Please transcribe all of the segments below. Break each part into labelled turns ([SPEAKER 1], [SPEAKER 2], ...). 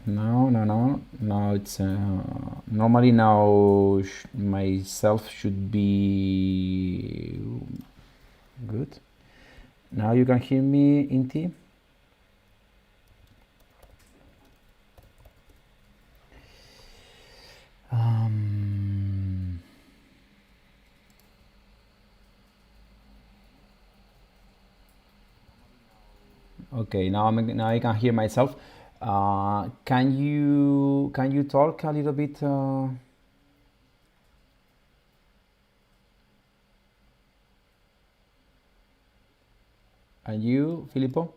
[SPEAKER 1] Now it's normally now myself should be good. Now you can hear me, Inti. Um, okay, now I can hear myself. Can you talk a little bit? And you, Filippo?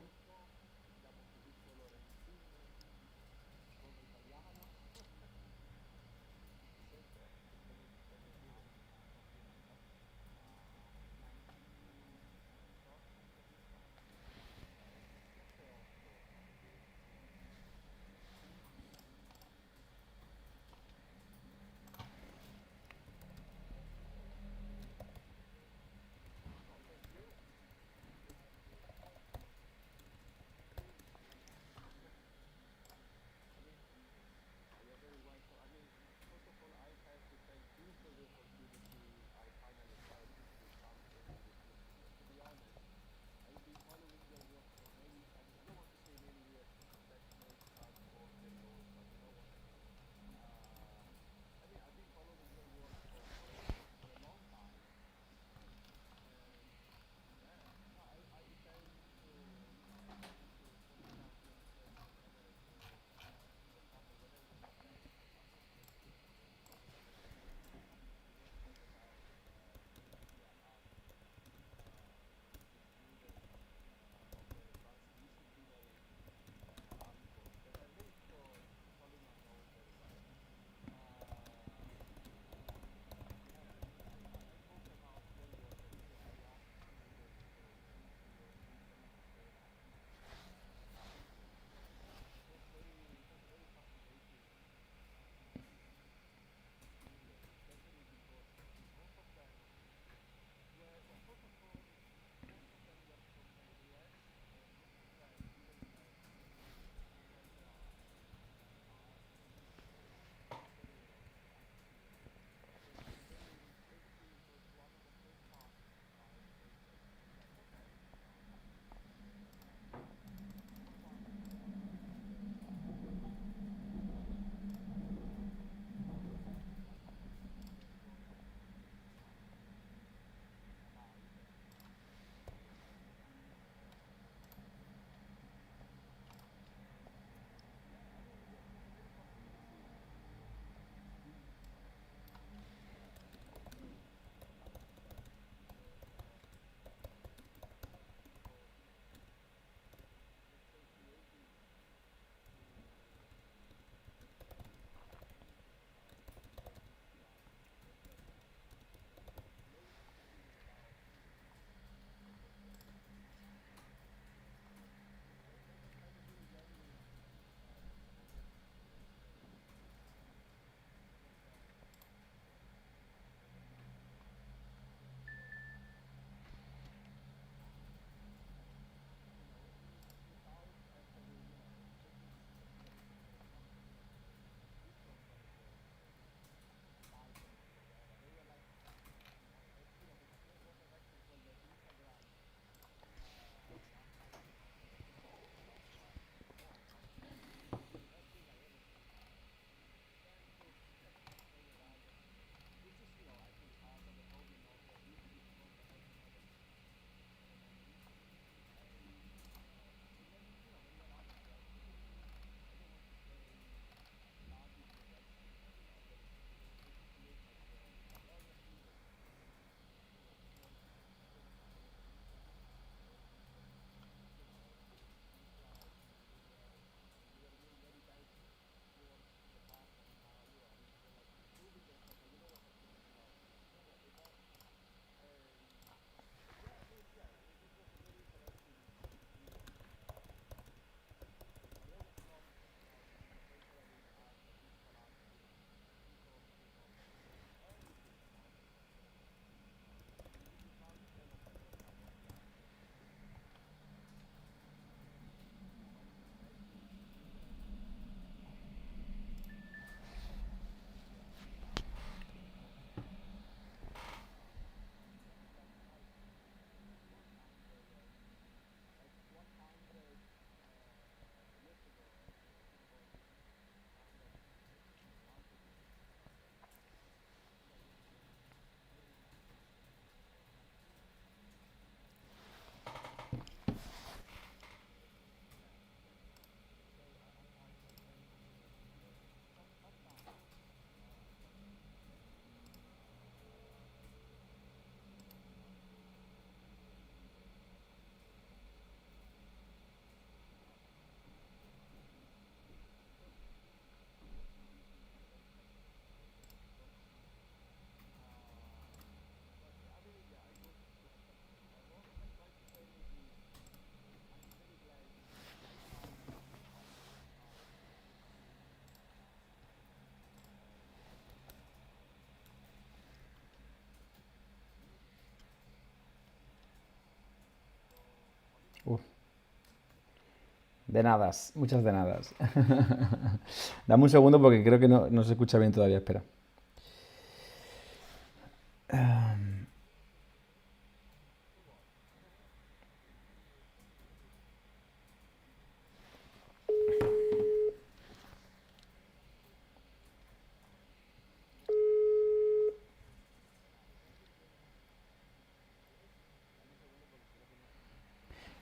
[SPEAKER 1] Uf, de nadas, muchas de nadas. Dame un segundo porque creo que no se escucha bien todavía, espera.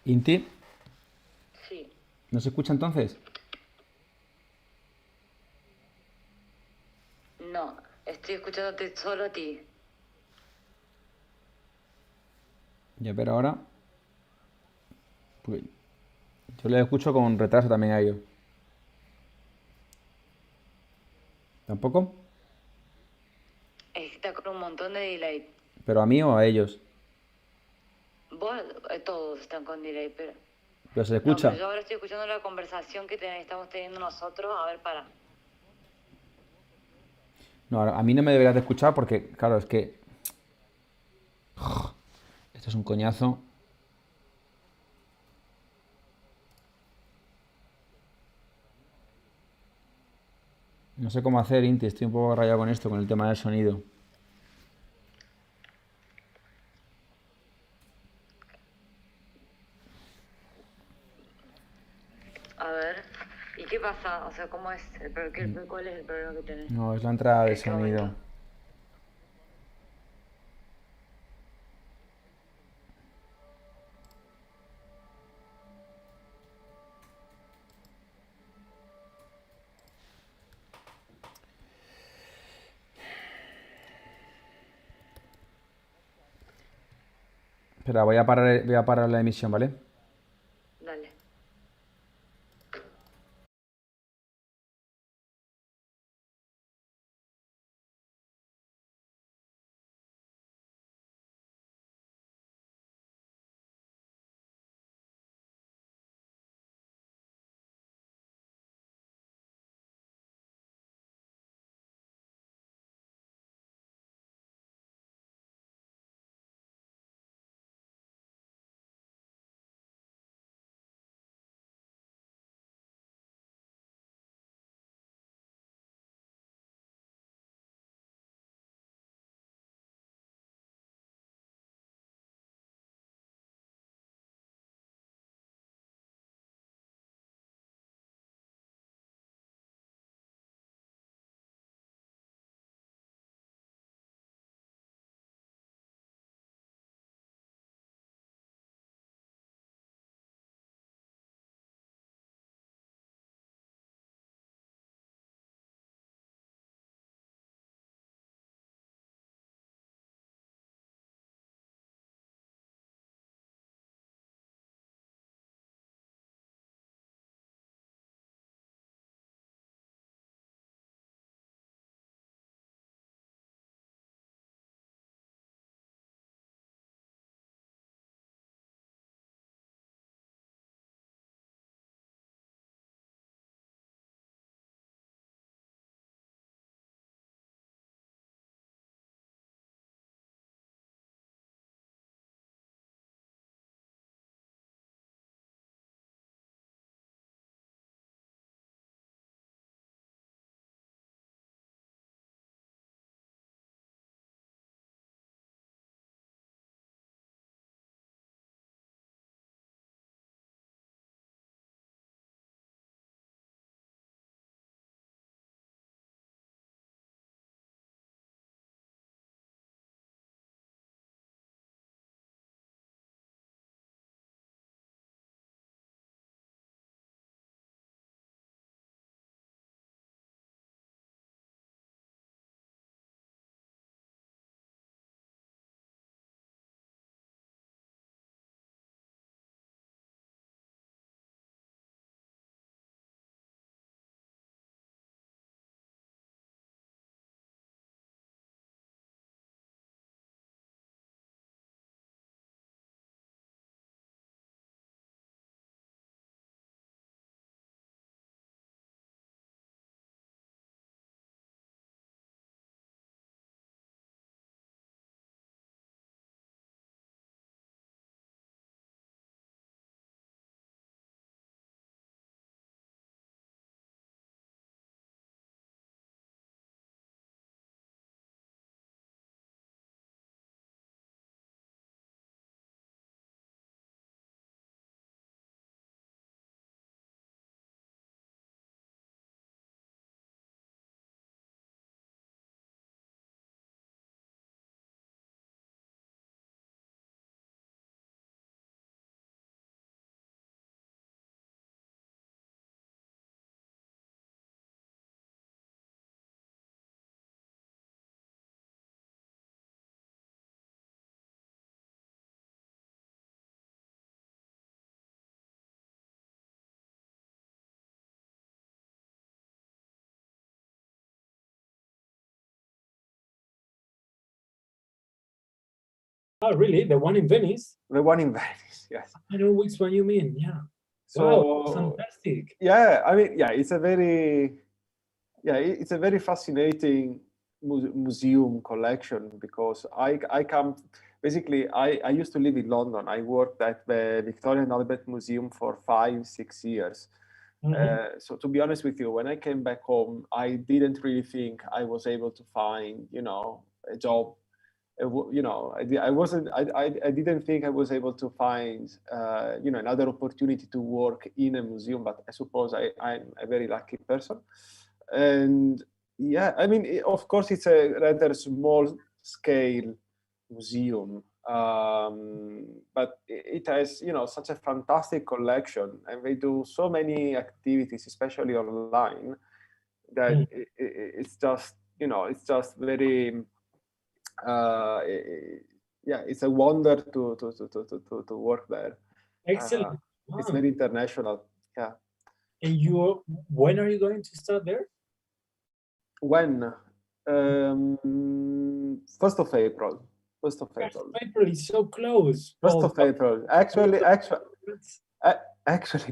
[SPEAKER 1] Inti,
[SPEAKER 2] Sí,
[SPEAKER 1] ¿no se escucha entonces?
[SPEAKER 2] no, estoy escuchándote solo a ti.
[SPEAKER 1] Ya, pero ahora, pues, yo le escucho con retraso también a ellos. ¿Tampoco?
[SPEAKER 2] Es que está con un montón de delay.
[SPEAKER 1] ¿Pero a mí o a ellos?
[SPEAKER 2] Vos, todos están con delay, pero...
[SPEAKER 1] ¿Pero se le
[SPEAKER 2] No, pero
[SPEAKER 1] escucha?
[SPEAKER 2] yo ahora estoy escuchando la conversación que estamos teniendo nosotros. A ver, para.
[SPEAKER 1] No, a mí no me deberías de escuchar porque, claro, es que esto es un coñazo. No sé cómo hacer, Inti, estoy un poco rayado con esto, con el tema del sonido.
[SPEAKER 2] A ver. ¿Y qué pasa? O sea, ¿cómo es? ¿Cuál es el problema que tenés
[SPEAKER 1] No, es la entrada
[SPEAKER 2] en
[SPEAKER 1] de
[SPEAKER 2] este momento?
[SPEAKER 1] sonido. Espera, voy a parar la emisión, ¿vale?
[SPEAKER 2] Dale.
[SPEAKER 3] Oh, really? The one in Venice?
[SPEAKER 4] The one in Venice, yes.
[SPEAKER 3] I know which one you mean. Yeah. Wow,
[SPEAKER 4] So
[SPEAKER 3] fantastic.
[SPEAKER 4] yeah, I mean, yeah, it's a very fascinating museum collection because I come basically I used to live in London. I worked at the Victoria and Albert Museum for 5, 6 years. So to be honest with you, when I came back home, I didn't really think I was able to find, a job. I wasn't. I didn't think I was able to find, another opportunity to work in a museum. But I suppose I'm a very lucky person. And yeah, I mean, of course, it's a rather small scale museum, but it has, such a fantastic collection, and they do so many activities, especially online, that it's just, it's just very, yeah, it's a wonder to work there.
[SPEAKER 3] Excellent.
[SPEAKER 4] It's
[SPEAKER 3] Wow.
[SPEAKER 4] very international. Yeah.
[SPEAKER 3] And when are you going to start there?
[SPEAKER 4] When? 1st of April. 1st of
[SPEAKER 3] First
[SPEAKER 4] April.
[SPEAKER 3] of April is so close.
[SPEAKER 4] 1st
[SPEAKER 3] Well,
[SPEAKER 4] of April. Actually,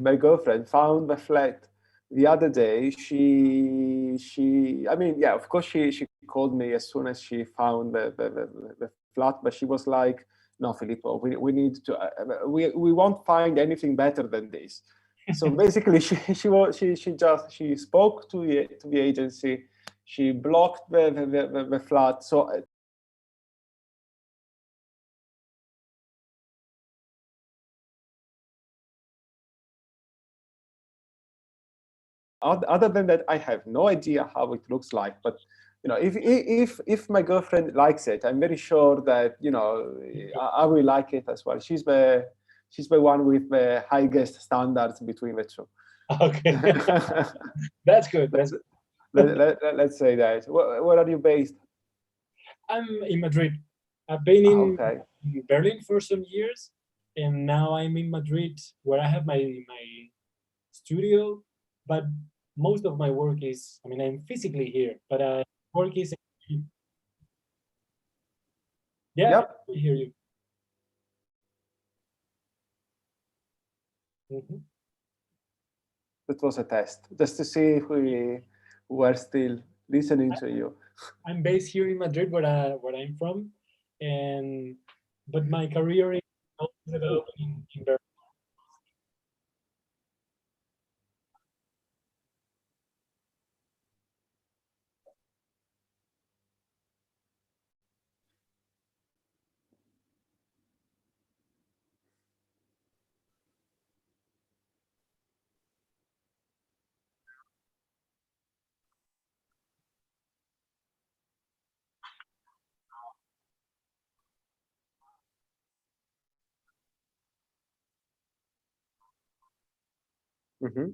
[SPEAKER 4] my girlfriend found the flat the other day. I mean, yeah, of course, she called me as soon as she found the flat, but she was like, "No, Filippo, we need to, we won't find anything better than this." So basically, she spoke to the agency. She blocked the flat. So other than that, I have no idea how it looks like. But if my girlfriend likes it, I'm very sure that I will like it as well. She's the one with the highest standards between the two.
[SPEAKER 3] Okay. That's good. That's
[SPEAKER 4] Let's say that. Where are you based?
[SPEAKER 3] I'm in Madrid. I've been
[SPEAKER 4] Okay.
[SPEAKER 3] in Berlin for some years, and now I'm in Madrid, where I have my studio. But most of my work is, I mean, I'm physically here, but work is. Yeah,
[SPEAKER 4] Yep.
[SPEAKER 3] I hear you. Mhm.
[SPEAKER 4] That was a test, just to see if we were still listening to you.
[SPEAKER 3] I'm based here in Madrid, where I'm from, and but my career is also developing in Berlin.
[SPEAKER 4] Hmm.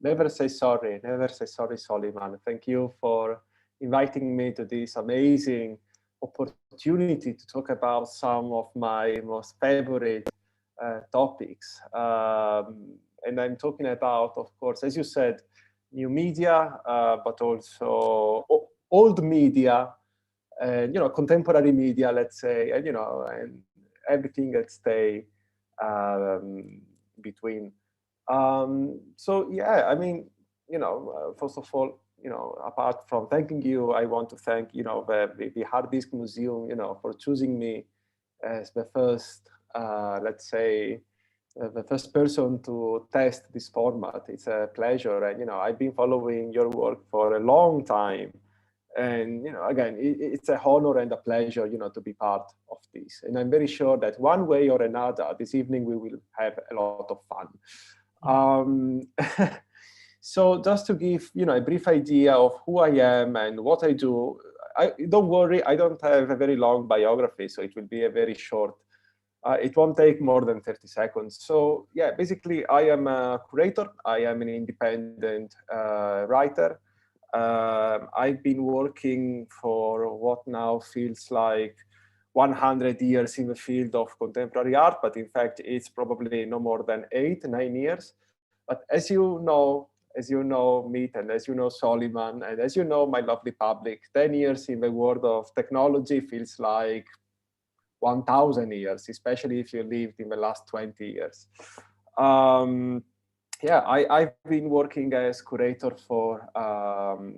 [SPEAKER 4] Never say sorry. Never say sorry, Soliman. Thank you for inviting me to this amazing opportunity to talk about some of my most favorite topics. And I'm talking about, of course, as you said, new media, but also old media, and contemporary media, let's say, and and everything that stay between. So yeah, I mean, first of all, apart from thanking you, I want to thank the Harddiskmuseum, for choosing me as the first, let's say, the first person to test this format. It's a pleasure, and I've been following your work for a long time, and again, it's a honor and a pleasure, to be part of this. And I'm very sure that one way or another, this evening we will have a lot of fun. So just to give a brief idea of who I am and what I do, don't worry, I don't have a very long biography, so it will be a very short. It won't take more than 30 seconds. So yeah, basically I am a curator. I am an independent writer. I've been working for what now feels like 100 years in the field of contemporary art, but in fact, it's probably no more than 8, 9 years. But as you know, Mit, and as you know, Soliman, and as you know, my lovely public, 10 years in the world of technology feels like 1,000 years, especially if you lived in the last 20 years. Yeah, I've been working as curator for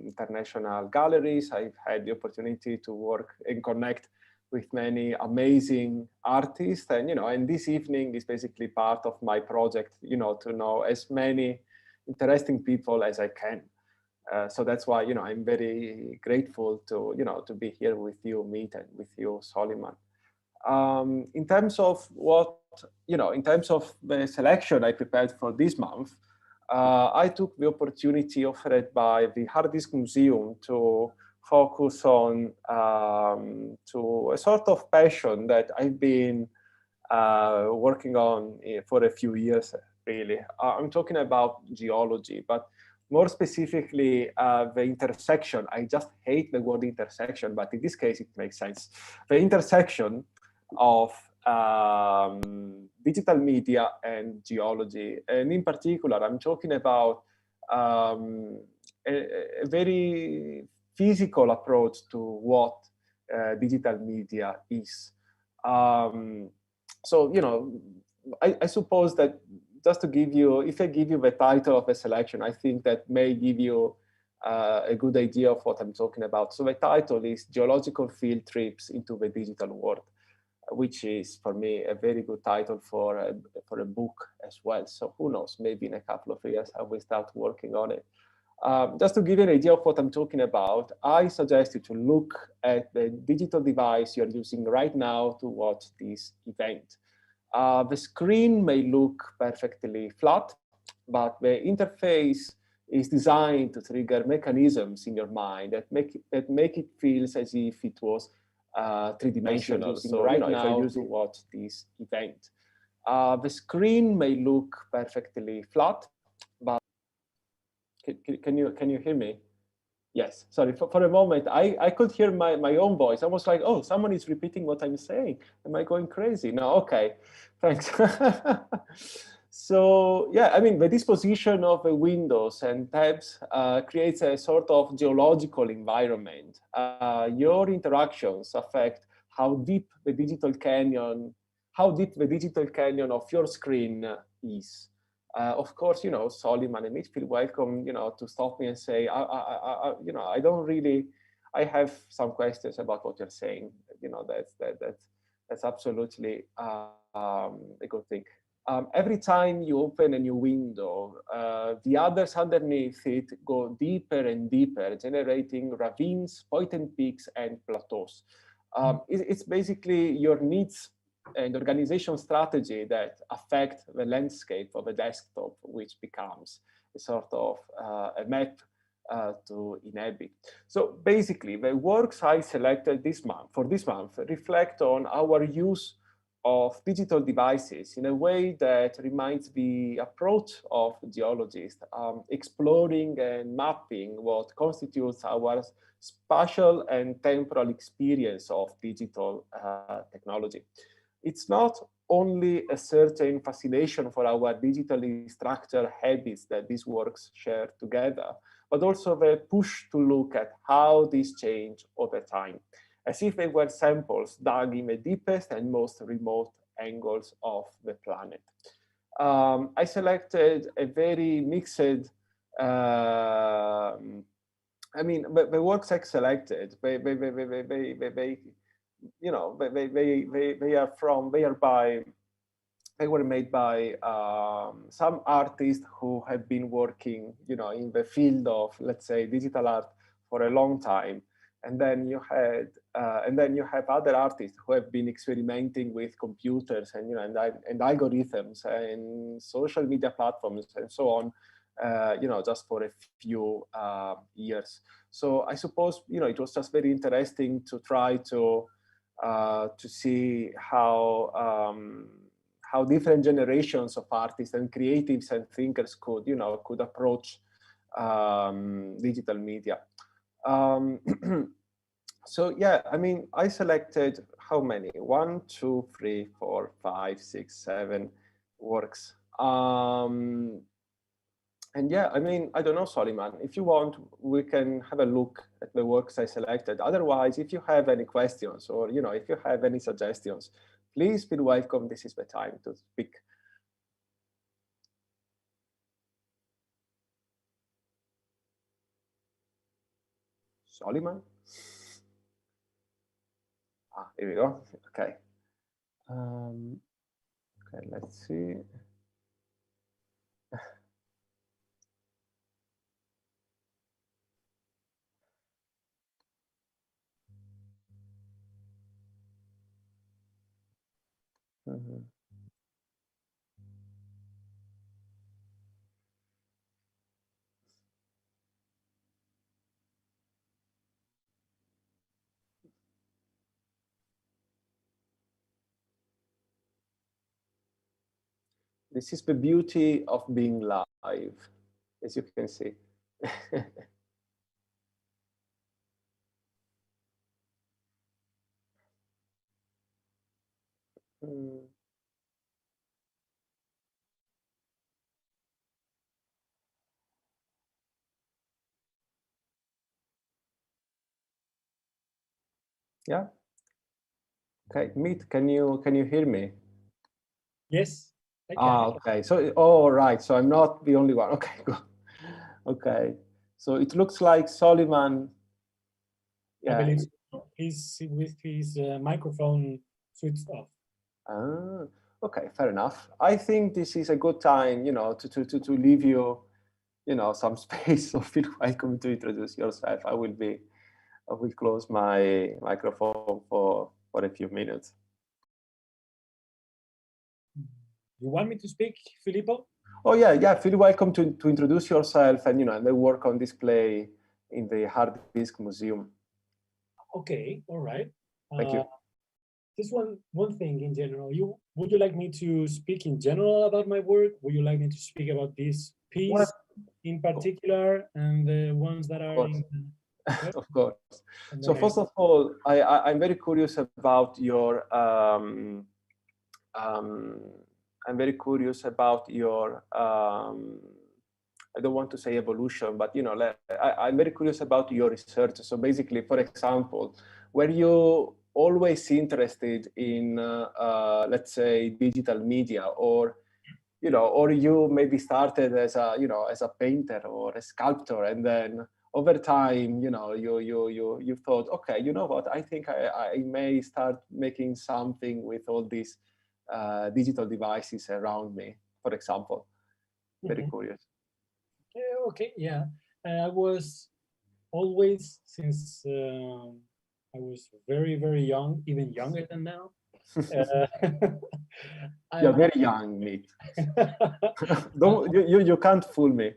[SPEAKER 4] international galleries. I've had the opportunity to work and connect with many amazing artists, and and this evening is basically part of my project, to know as many interesting people as I can. So that's why I'm very grateful to to be here with you, Meet, and with you, Soliman. In terms of in terms of the selection I prepared for this month, I took the opportunity offered by the Harddiskmuseum to focus on to a sort of passion that I've been working on for a few years, really. I'm talking about geology, but more specifically, the intersection. I just hate the word intersection, but in this case, it makes sense. The intersection of digital media and geology. And in particular, I'm talking about a very physical approach to what digital media is. So, I suppose that just to give you, if I give you the title of a selection, I think that may give you a good idea of what I'm talking about. So the title is Geological Field Trips into the Digital World, which is for me a very good title for a book as well. So who knows, maybe in a couple of years I will start working on it. Just to give you an idea of what I'm talking about, I suggest you to look at the digital device you're using right now to watch this event. The screen may look perfectly flat, but the interface is designed to trigger mechanisms in your mind that make it feel as if it was three-dimensional. So right now, to watch this event, the screen may look perfectly flat, but can you hear me? Yes. Sorry, for a moment, I could hear my own voice. I was like, oh, someone is repeating what I'm saying. Am I going crazy? No, okay, thanks. So yeah, I mean, the disposition of the windows and tabs creates a sort of geological environment. Your interactions affect how deep the digital canyon of your screen is. Of course, Soliman and Mitch feel welcome, to stop me and say, I don't really, I have some questions about what you're saying. That's absolutely a good thing. Every time you open a new window, the others underneath it go deeper and deeper, generating ravines, point and peaks, and plateaus. It's basically your needs and organization strategy that affect the landscape of a desktop, which becomes a sort of a map to inhabit. So basically, the works I selected for this month reflect on our use of digital devices in a way that reminds the approach of geologists, exploring and mapping what constitutes our spatial and temporal experience of digital technology. It's not only a certain fascination for our digitally structured habits that these works share together, but also the push to look at how these change over time, as if they were samples dug in the deepest and most remote angles of the planet. I selected a very mixed, I mean, the works I selected, they you know, they were made by some artists who have been working, you know, in the field of, let's say, digital art for a long time. And then you have other artists who have been experimenting with computers and, you know, and algorithms and social media platforms and so on, you know, just for a few years. So I suppose, you know, it was just very interesting to try to see how different generations of artists and creatives and thinkers could, you know, could approach digital media. So yeah, I mean, I selected how many? 1, 2, 3, 4, 5, 6, 7 works. And yeah, I mean, I don't know, Soliman, if you want, we can have a look at the works I selected. Otherwise, if you have any questions or, you know, if you have any suggestions, please feel welcome. This is the time to speak. Soliman? Ah, here we go. Okay. Okay, let's see. This is the beauty of being live, as you can see. Yeah. Okay, Mit, can you hear me?
[SPEAKER 3] Yes, I can.
[SPEAKER 4] Ah, okay. So, oh, right. So I'm not the only one. Okay, good. Okay. So it looks like Soliman.
[SPEAKER 3] I
[SPEAKER 4] Yeah.
[SPEAKER 3] believe he's with his microphone switched off.
[SPEAKER 4] Ah, okay, fair enough. I think this is a good time, you know, to leave you, you know, some space. So feel welcome to introduce yourself. I will close my microphone for a few minutes.
[SPEAKER 3] You want me to speak, Filippo?
[SPEAKER 4] Oh yeah, yeah. Feel welcome to introduce yourself and, you know, and the work on display in the Harddiskmuseum.
[SPEAKER 3] Okay, all right.
[SPEAKER 4] Thank you.
[SPEAKER 3] Just one thing in general. Would you like me to speak in general about my work? Would you like me to speak about this piece in particular and the ones that are in?
[SPEAKER 4] Of course. So first of all, I'm very curious about your I'm very curious about your I don't want to say evolution, but, you know, I'm very curious about your research. So basically, for example, were you always interested in let's say digital media, or, you know, or you maybe started as a, you know, as a painter or a sculptor, and then over time, you know, you thought, okay, you know what, I think I may start making something with all these digital devices around me, for example. Very curious.
[SPEAKER 3] Okay, yeah. I was always, since I was very, very young, even younger than now.
[SPEAKER 4] You're very young, Nick. Don't you can't fool me.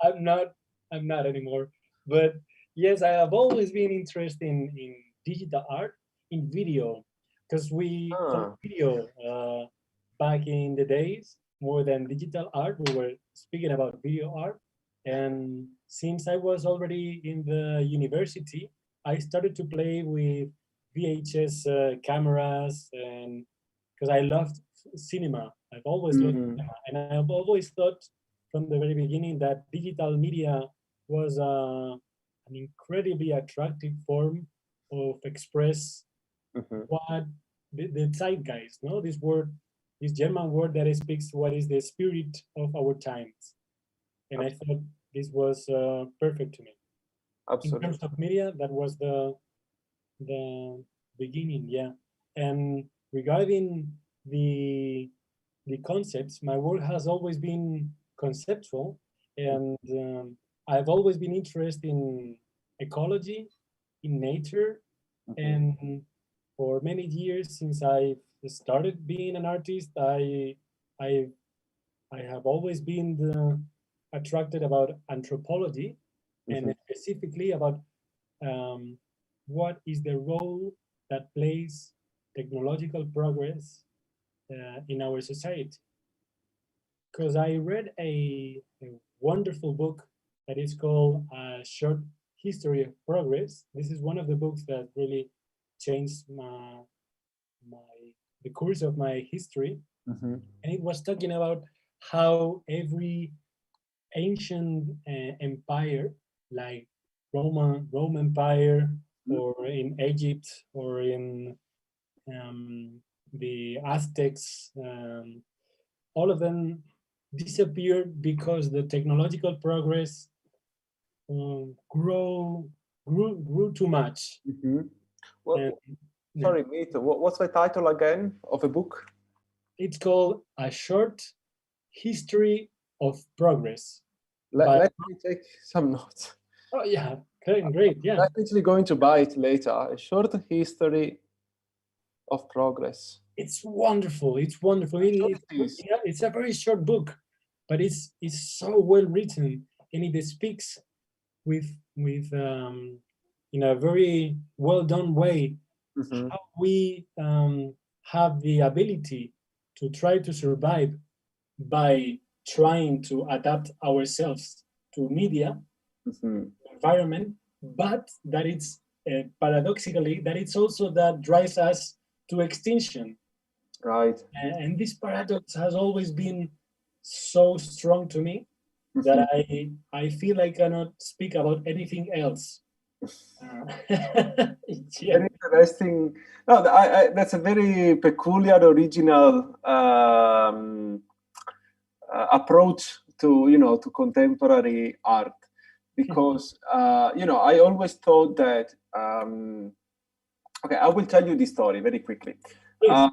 [SPEAKER 3] I'm not anymore. But yes, I have always been interested in digital art, in video, because we
[SPEAKER 4] Ah,
[SPEAKER 3] thought video back in the days more than digital art. We were speaking about video art, and since I was already in the university, I started to play with VHS cameras, and because I loved cinema, I've always loved
[SPEAKER 4] mhm,
[SPEAKER 3] cinema, and I've always thought from the very beginning that digital media was an incredibly attractive form of express
[SPEAKER 4] mhm.
[SPEAKER 3] what the zeitgeist, no? This word, this German word that speaks what is the spirit of our times. And I thought this was perfect to me. In terms
[SPEAKER 4] Absolutely.
[SPEAKER 3] of media, that was the beginning, yeah. And regarding the the concepts, my work has always been conceptual, and I've always been interested in ecology, in nature,
[SPEAKER 4] Mhm,
[SPEAKER 3] and for many years since I started being an artist, I I have always been attracted about anthropology and
[SPEAKER 4] mhm,
[SPEAKER 3] specifically about um, what is the role that plays technological progress in our society. Because I read a wonderful book that is called A Short History of Progress. This is one of the books that really changed my the course of my history,
[SPEAKER 4] mhm,
[SPEAKER 3] and it was talking about how every ancient empire, like Rome Empire,
[SPEAKER 4] mhm,
[SPEAKER 3] or in Egypt, or in the Aztecs, all of them disappeared because the technological progress grew too much.
[SPEAKER 4] mhm.
[SPEAKER 3] And yeah,
[SPEAKER 4] Sorry, Meet, what's the title again of a book?
[SPEAKER 3] it's called A Short History of Progress. But
[SPEAKER 4] Let me take some notes.
[SPEAKER 3] oh yeah, great, great, yeah.
[SPEAKER 4] I'm actually going to buy it later. A short history of progress.
[SPEAKER 3] It's wonderful. It's wonderful.
[SPEAKER 4] I'm sure it is.
[SPEAKER 3] Yeah, it's a very short book, but it's so well written, and it speaks with in a very well done way
[SPEAKER 4] Mhm,
[SPEAKER 3] how we have the ability to try to survive by trying to adapt ourselves to media
[SPEAKER 4] mhm.
[SPEAKER 3] environment, but that it's paradoxically that it's also that drives us to extinction.
[SPEAKER 4] Right.
[SPEAKER 3] And this paradox has always been so strong to me that
[SPEAKER 4] Mhm.
[SPEAKER 3] I feel I cannot speak about anything else. Uh, yeah.
[SPEAKER 4] Very interesting. No, that's a very peculiar, original approach to to contemporary art, because I always thought that. Okay, I will tell you this story very quickly.
[SPEAKER 3] Please.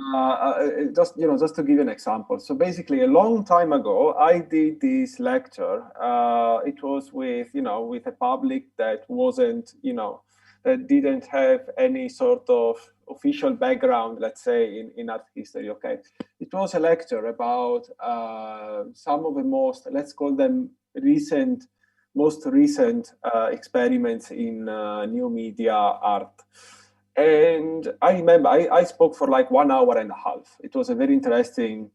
[SPEAKER 4] Just to give you an example. So basically, a long time ago, I did this lecture. It was with with a public that wasn't that didn't have any sort of official background, let's say, in art history. Okay, it was a lecture about some of the most, let's call them most recent experiments in new media art. And I remember I spoke for like 1 hour and a half. It was a very interesting.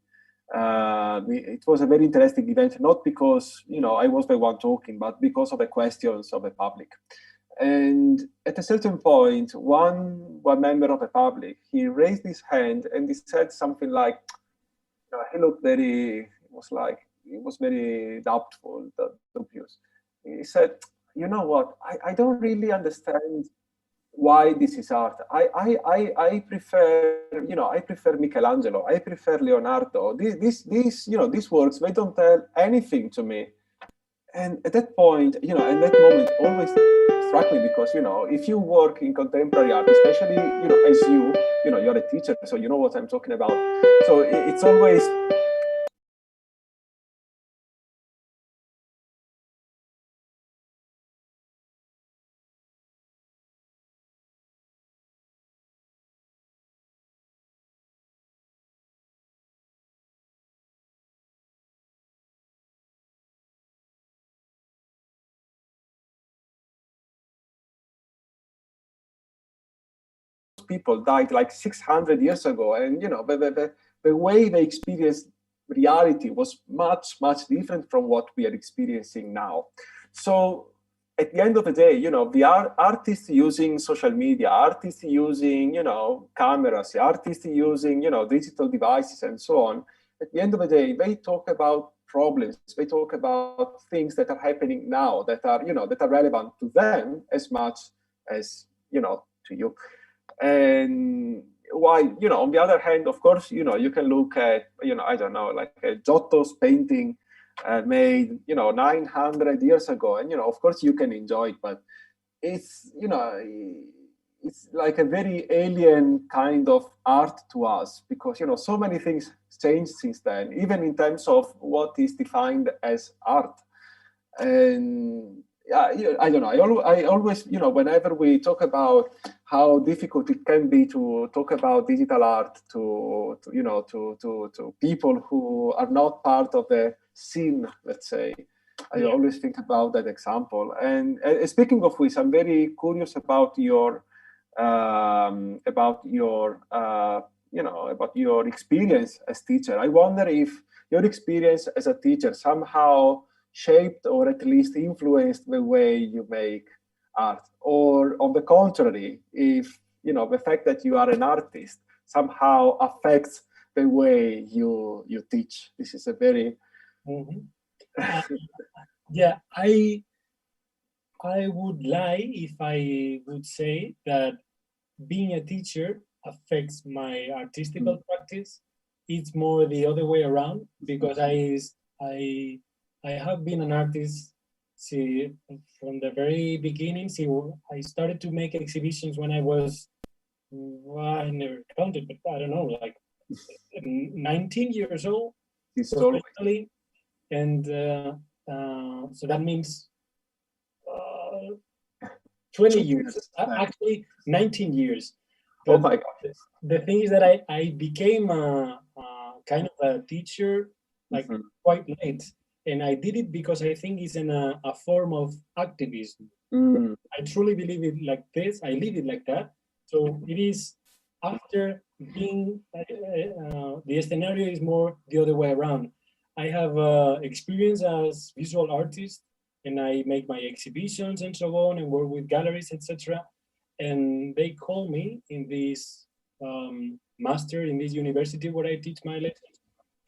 [SPEAKER 4] It was a very interesting event, not because I was the one talking, but because of the questions of the public. And at a certain point, one member of the public, he raised his hand and he said something like, he looked very. It was very doubtful, dubious. He said, "You know what? I don't really understand why this is art. I prefer, I prefer Michelangelo. I prefer Leonardo. These works, they don't tell anything to me." And at that point, and that moment always struck me, because if you work in contemporary art, especially as you're a teacher, so you know what I'm talking about. So it's always people died like 600 years ago, and the way they experienced reality was much, much different from what we are experiencing now. So at the end of the day, the artists using social media, artists using, cameras, artists using, digital devices and so on, at the end of the day, they talk about problems, they talk about things that are happening now that are, that are relevant to them as much as, to you. And while, on the other hand, of course, you can look at, I don't know, like a Giotto's painting made, 900 years ago. And, of course you can enjoy it, but it's, it's like a very alien kind of art to us because, so many things changed since then, even in terms of what is defined as art. And yeah, I don't know. I always, whenever we talk about how difficult it can be to talk about digital art to people who are not part of the scene, let's say, I always think about that example. And speaking of which, I'm very curious about your experience as teacher. I wonder if your experience as a teacher somehow shaped or at least influenced the way you make art, or on the contrary, if the fact that you are an artist somehow affects the way you teach. This is a very
[SPEAKER 3] yeah, I would lie if I would say that being a teacher affects my artistical practice. It's more the other way around, because I have been an artist from the very beginning. I started to make exhibitions when I was, I never counted, but I don't know, like 19 years old, professionally. And so that means 20 years, actually 19 years. But
[SPEAKER 4] oh my God.
[SPEAKER 3] The thing is that I became a kind of a teacher like quite late. And I did it because I think it's a form of activism. I truly believe it like this. I live it like that. So it is after being, the scenario is more the other way around. I have experience as visual artist, and I make my exhibitions and so on, and work with galleries, etc. And they call me in this master in this university where I teach my lessons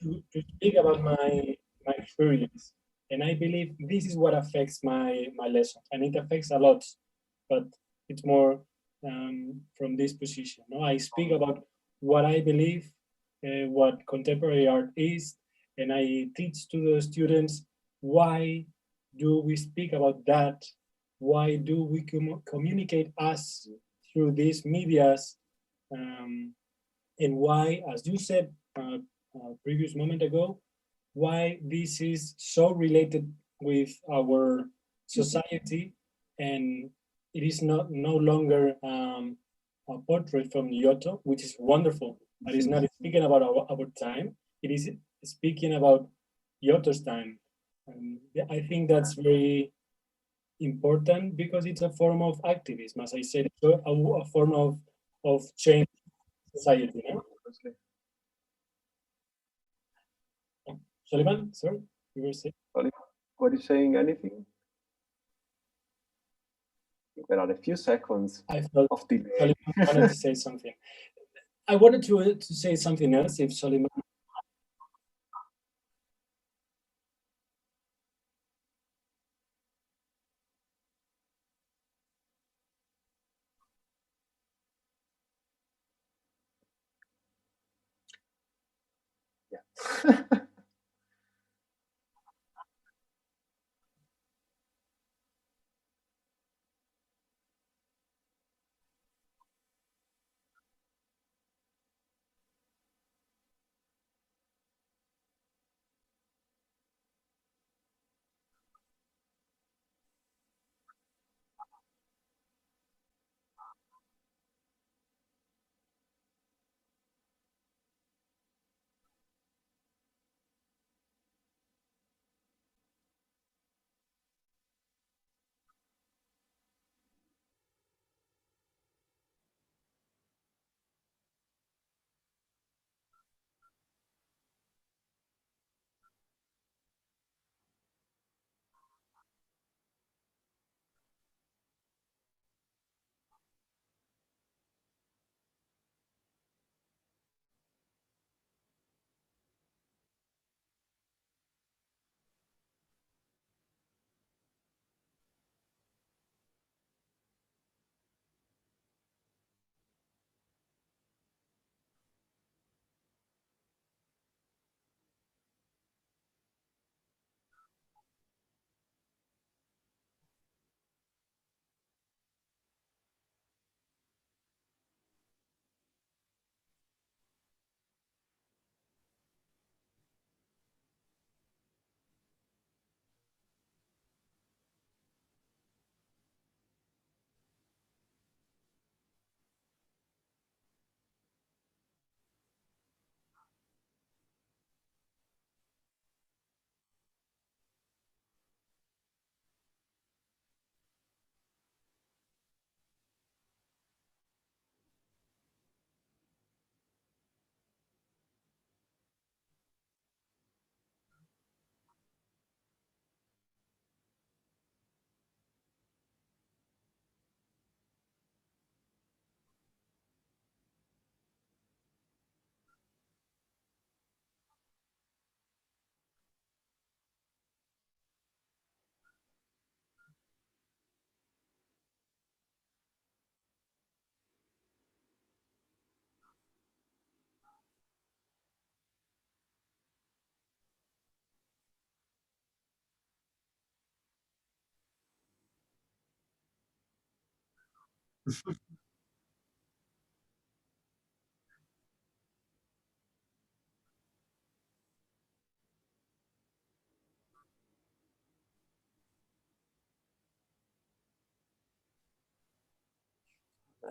[SPEAKER 3] to speak about my experience. And I believe this is what affects my lessons, and it affects a lot, but it's more from this position. No, I speak about what I believe, what contemporary art is, and I teach to the students why do we speak about that? Why do we communicate us through these medias? And why, as you said previous moment ago, why this is so related with our society, and it is no longer a portrait from Giotto, which is wonderful, but it's not speaking about our time. It is speaking about Giotto's time. I think that's very important because it's a form of activism, as I said, a form of change society. You know? Sullivan, sorry, you were saying?
[SPEAKER 4] Were you saying anything? There are a few seconds of delay.
[SPEAKER 3] Sullivan wanted to say something. I wanted to say something else if Sullivan.
[SPEAKER 4] Yeah.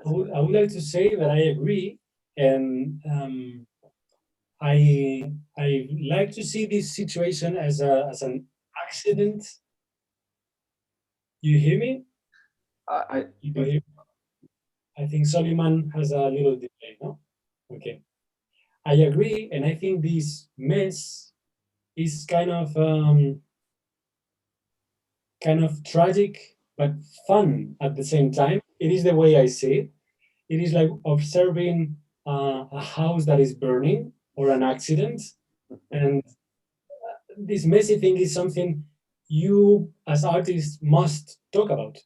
[SPEAKER 3] I would like to say that I agree, and I like to see this situation as an accident. You hear me?
[SPEAKER 4] I,
[SPEAKER 3] You do hear? I think Soliman has a little delay, no? Okay. I agree, and I think this mess is kind of tragic but fun at the same time. It is the way I see it. It is like observing a house that is burning or an accident, and this messy thing is something you as artists must talk about.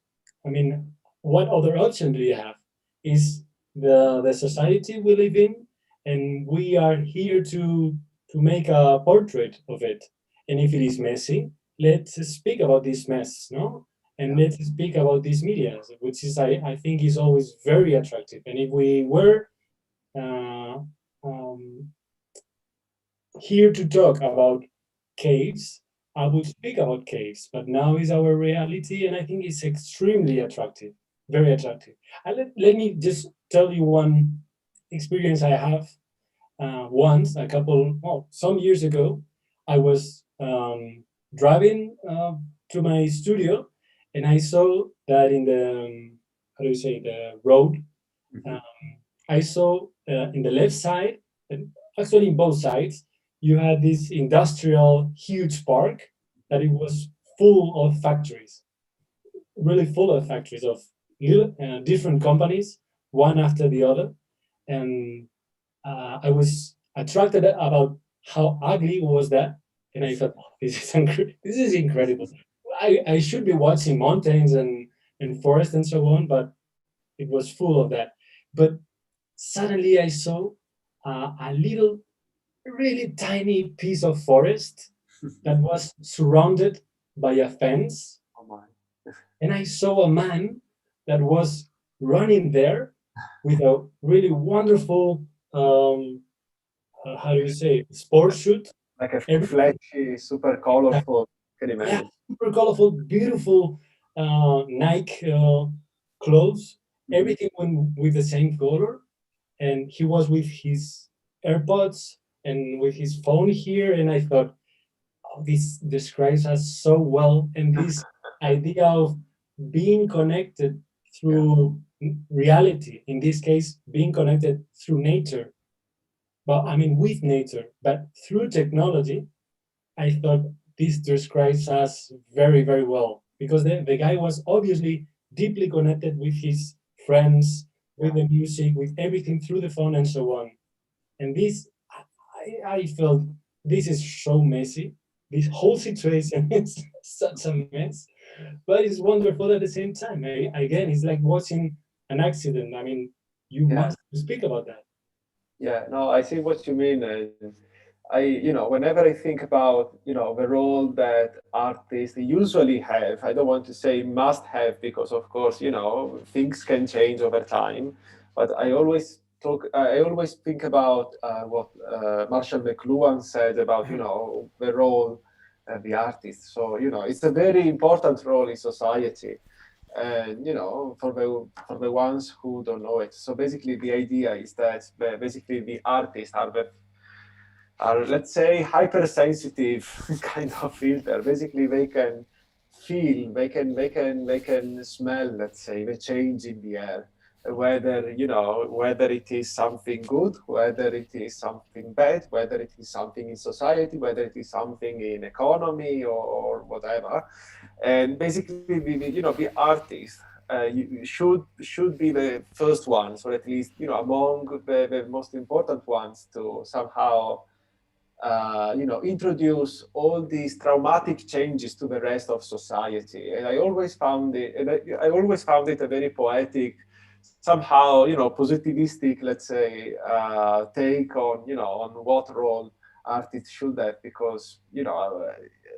[SPEAKER 3] I mean, what other option do you have? Is the society we live in, and we are here to make a portrait of it. And if it is messy, let's speak about this mess, no? And let's speak about these media, which is I think is always very attractive. And if we were uh, um, here to talk about caves, I would speak about caves, but now is our reality, and I think it's extremely attractive, very attractive. Let me just tell you one experience I have. Once, some years ago, I was driving to my studio, and I saw that in the, how do you say, the road, um, I saw in the left side, and actually in both sides, you had this industrial huge park that it was full of factories, really full of factories of different companies, one after the other. And I was attracted about how ugly was that, and I thought, oh, this is incredible. I should be watching mountains and forest and so on, but it was full of that. But suddenly I saw a little, really tiny piece of forest that was surrounded by a fence,
[SPEAKER 4] oh my.
[SPEAKER 3] and I saw a man that was running there with a really wonderful, how do you say, sports shoot.
[SPEAKER 4] Like a
[SPEAKER 3] Everything,
[SPEAKER 4] flashy, super colorful. Can
[SPEAKER 3] yeah,
[SPEAKER 4] imagine.
[SPEAKER 3] super colorful, beautiful Nike clothes.
[SPEAKER 4] Mhm.
[SPEAKER 3] Everything went with the same color, and he was with his AirPods and with his phone here, and I thought, oh, this describes us so well, and this idea of being connected
[SPEAKER 4] Yeah,
[SPEAKER 3] through reality, in this case, being connected through nature, but I mean with nature, but through technology, I thought this describes us very, very well because the guy was obviously deeply connected with his friends,
[SPEAKER 4] yeah,
[SPEAKER 3] with the music, with everything through the phone and so on. And this, I felt this is so messy. This whole situation is such a mess, but it's wonderful at the same time. Again, it's like watching an accident. I mean, you
[SPEAKER 4] yeah.
[SPEAKER 3] must speak about that.
[SPEAKER 4] Yeah, no, I see what you mean. Whenever I think about, the role that artists usually have, I don't want to say must have because, of course, things can change over time. But I always think about what Marshall McLuhan said about, the role of the artist. So, it's a very important role in society and for the ones who don't know it. So basically the idea is that basically the artists are let's say hypersensitive kind of filter. Basically they can feel, they can smell, let's say, the change in the air, whether it is something good, whether it is something bad, whether it is something in society, whether it is something in economy or whatever. And basically the artist you should be the first ones, or at least among the most important ones, to somehow introduce all these traumatic changes to the rest of society. And I always found it, I always found it a very poetic, somehow, positivistic, let's say, take on, on what role artists should have. Because,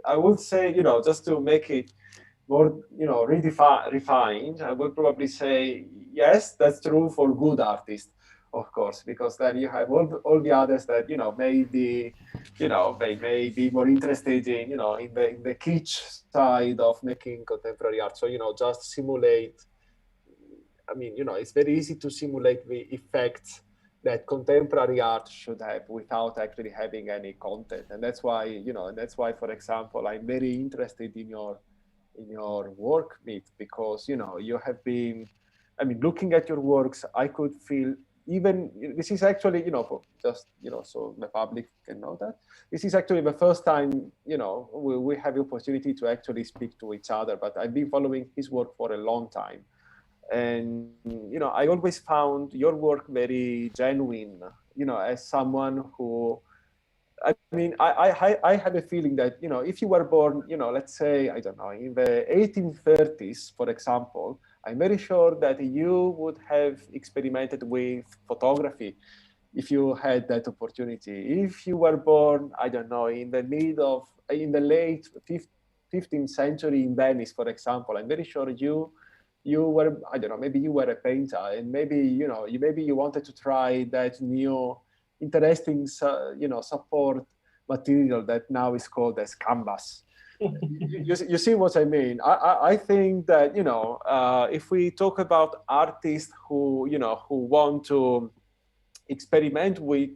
[SPEAKER 4] I would say, just to make it more, refined, I would probably say, yes, that's true for good artists, of course, because then you have all the others that, maybe, they may be more interested in, in the kitsch side of making contemporary art. So, just simulate. I mean, it's very easy to simulate the effects that contemporary art should have without actually having any content. And that's why, for example, I'm very interested in your work, Mit, because you have been, I mean, looking at your works, I could feel, even this is actually, just so the public can know that this is actually the first time we have the opportunity to actually speak to each other. But I've been following his work for a long time, and I always found your work very genuine. As someone who, I mean, I have a feeling that, if you were born, let's say, I don't know, in the 1830s, for example, I'm very sure that you would have experimented with photography if you had that opportunity. If you were born, I don't know, in the late 15th century in Venice, for example, I'm very sure you were, I don't know, maybe you were a painter, and maybe, maybe you wanted to try that new interesting, support material that now is called as canvas. You see what I mean? I think that, if we talk about artists who want to experiment with,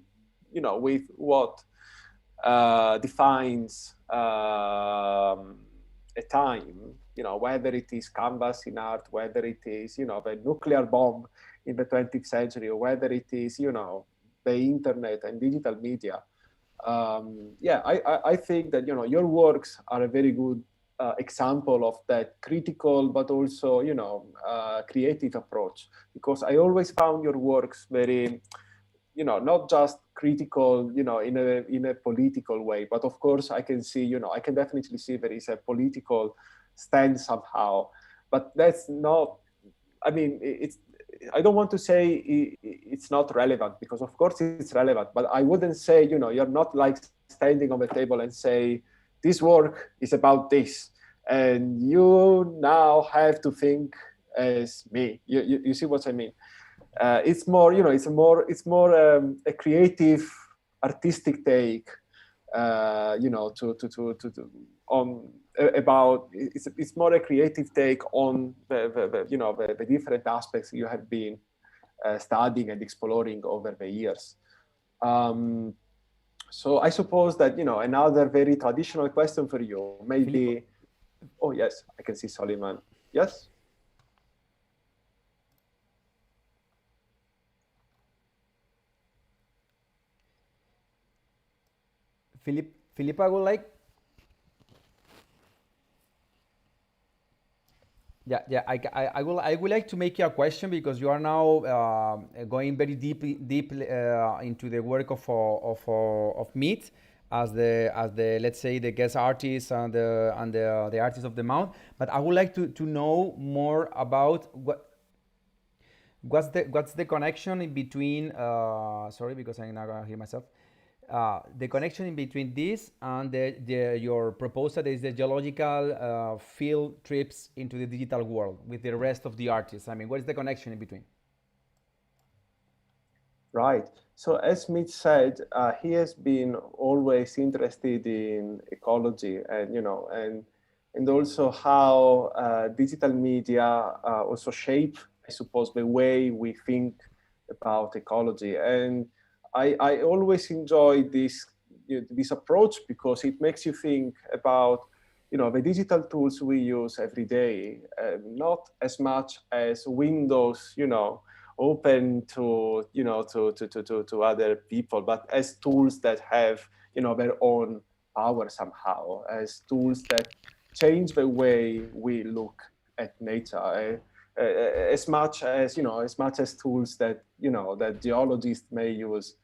[SPEAKER 4] with what defines a time, whether it is canvas in art, whether it is, the nuclear bomb in the 20th century, or whether it is, the internet and digital media. Yeah, I think that, your works are a very good example of that critical, but also, creative approach, because I always found your works very, not just critical, in a political way, but of course I can see, I can definitely see there is a political stance somehow, but that's not, I mean, I don't want to say it's not relevant, because of course it's relevant, but I wouldn't say, you're not like standing on the table and say, this work is about this, and you now have to think as me. You see what I mean? It's more, it's more a creative, artistic take, on about, it's more a creative take on the different aspects you have been studying and exploring over the years. So I suppose that, another very traditional question for you, maybe,
[SPEAKER 1] Filippo,
[SPEAKER 4] oh yes, I can see Soliman. Yes?
[SPEAKER 1] Filippo, I would like, I would like to make you a question, because you are now going very deep into the work of Meet as the let's say the guest artist and the artist of the month. But I would like to know more about what's the connection in between. Sorry, because I'm not gonna hear myself. The connection in between this and your proposal is the geological field trips into the digital world with the rest of the artists. I mean, what is the connection in between?
[SPEAKER 4] Right. So as Mitch said, he has been always interested in ecology, and and also how digital media also shape, I suppose, the way we think about ecology. And I always enjoy this approach, because it makes you think about the digital tools we use every day, not as much as windows open to to other people, but as tools that have their own power somehow, as tools that change the way we look at nature, as much as tools that that geologists may use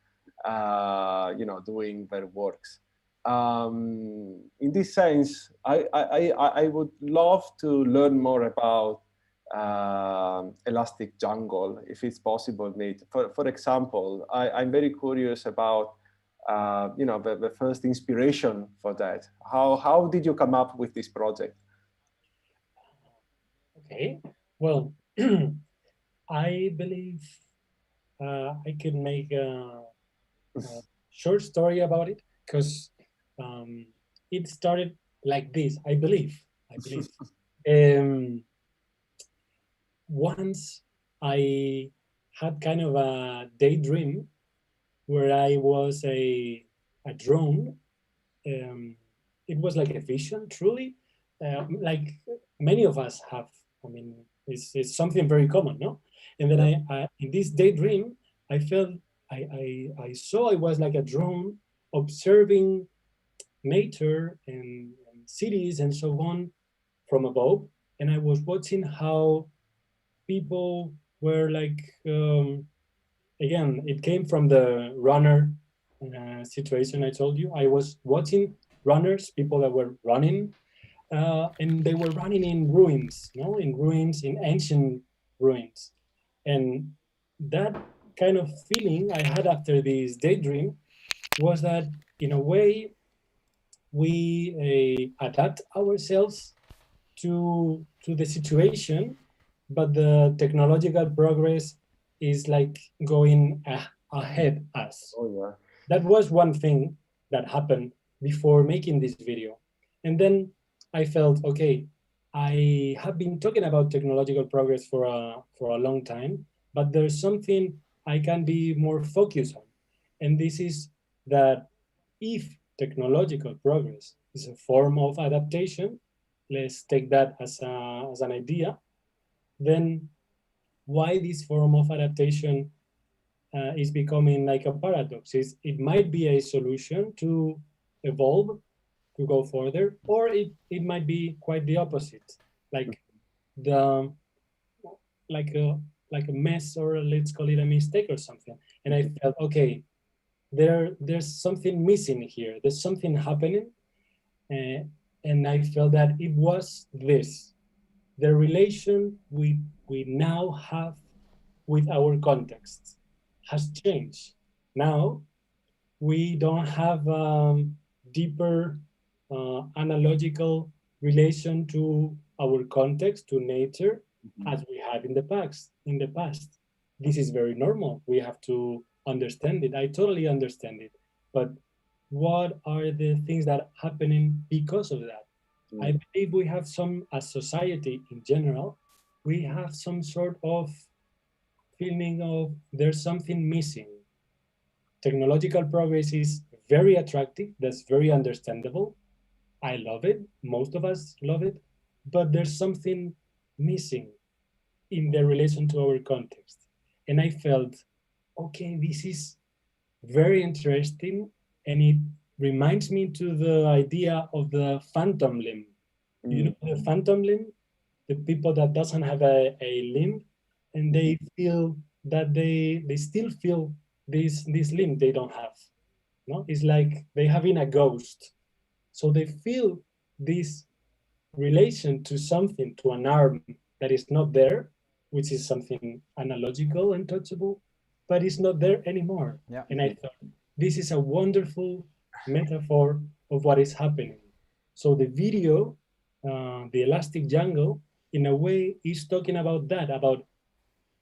[SPEAKER 4] doing their works. In this sense, I would love to learn more about elastic jungle, if it's possible, Nate. For example, I'm very curious about the first inspiration for that. How did you come up with this project?
[SPEAKER 3] Okay, well, I believe I can make a short story about it because um, it started like this. I believe. I believe. Um, Once I had kind of a daydream where I was a drone. Um, it was like a vision, truly, like many of us have. I mean, it's something very common, no? And then I in this daydream, I felt I saw I was like a drone observing nature and cities and so on from above, and I was watching how people were like again, it came from the runner situation I told you. I was watching runners, people that were running, and they were running in ruins, no, in ruins, in ancient ruins, and that kind of feeling I had after this daydream was that, in a way, we adapt ourselves to the situation, but the technological progress is like going ahead us.
[SPEAKER 4] Oh yeah.
[SPEAKER 3] That was one thing that happened before making this video. And then I felt, okay, I have been talking about technological progress for a long time, but there's something I can be more focused on. And this is that if technological progress is a form of adaptation, let's take that as an idea, then why this form of adaptation is becoming like a paradox? It might be a solution to evolve, to go further, or it might be quite the opposite, like the like a like a mess, or let's call it a mistake or something. And I felt, okay, there's something missing here. There's something happening, uh, and I felt that it was this: the relation we now have with our context has changed. Now we don't have deeper analogical relation to our context, to nature, as we had in the past. In the past, this is very normal. We have to understand it. I totally understand it. But what are the things that are happening because of that? I believe we have some, as society in general, we have some sort of feeling of there's something missing. Technological progress is very attractive, that's very understandable. I love it, most of us love it, but there's something missing in the relation to our context. And I felt, okay, this is very interesting, and it reminds me to the idea of the phantom limb. You know the phantom limb, the people that doesn't have a limb, and they feel that they still feel this limb they don't have. No, it's like they having a ghost, so they feel this relation to something, to an arm that is not there, which is something analogical and touchable, but it's not there anymore.
[SPEAKER 1] Yeah.
[SPEAKER 3] And I thought this is a wonderful metaphor of what is happening. So the video, the Elastic Jungle, in a way is talking about that, about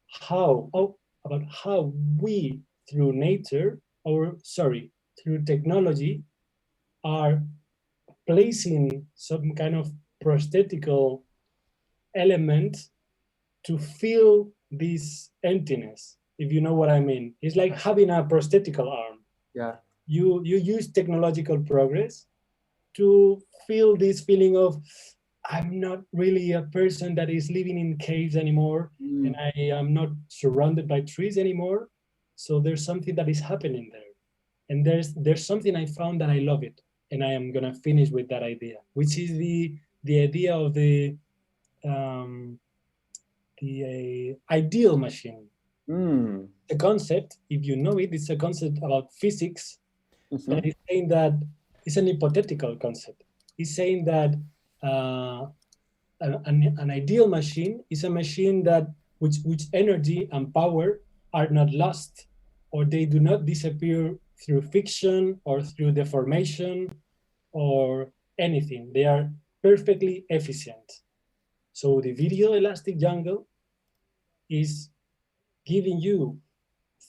[SPEAKER 3] how we, through nature, or sorry, through technology, are placing some kind of prosthetical element to fill this emptiness, if you know what I mean. It's like having a prosthetical arm.
[SPEAKER 4] Yeah.
[SPEAKER 3] You use technological progress to feel this feeling of, I'm not really a person that is living in caves anymore, and I am not surrounded by trees anymore. So there's something that is happening there. And there's something I found that I love it. And I am gonna finish with that idea, which is the idea of um, the ideal machine. The concept, if you know it, it's a concept about physics that is saying that it's an hypothetical concept. It's saying that an ideal machine is a machine that which energy and power are not lost, or they do not disappear through fiction or through deformation or anything. They are perfectly efficient. So the video Elastic Jungle is giving you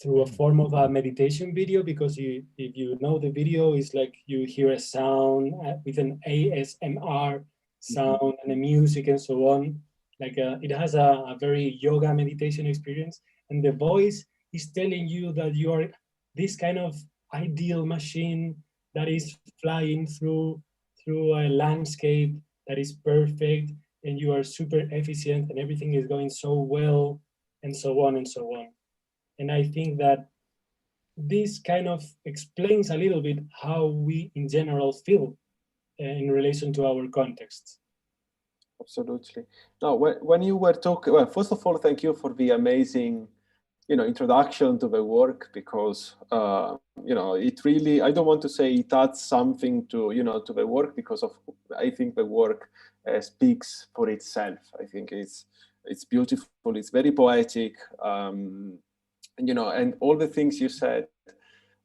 [SPEAKER 3] through a form of a meditation video, because if you know the video, is like you hear a sound with an ASMR sound and the music and so on. Like it has a very yoga meditation experience, and the voice is telling you that you are this kind of ideal machine that is flying through a landscape that is perfect, and you are super efficient, and everything is going so well, and so on and so on. And I think that this kind of explains a little bit how we in general feel in relation to our context.
[SPEAKER 4] Absolutely. No, when you were talking, well, first of all, thank you for the amazing, introduction to the work, because, it really, I don't want to say it adds something to, to the work, because I think the work speaks for itself. I think it's beautiful. It's very poetic. And all the things you said,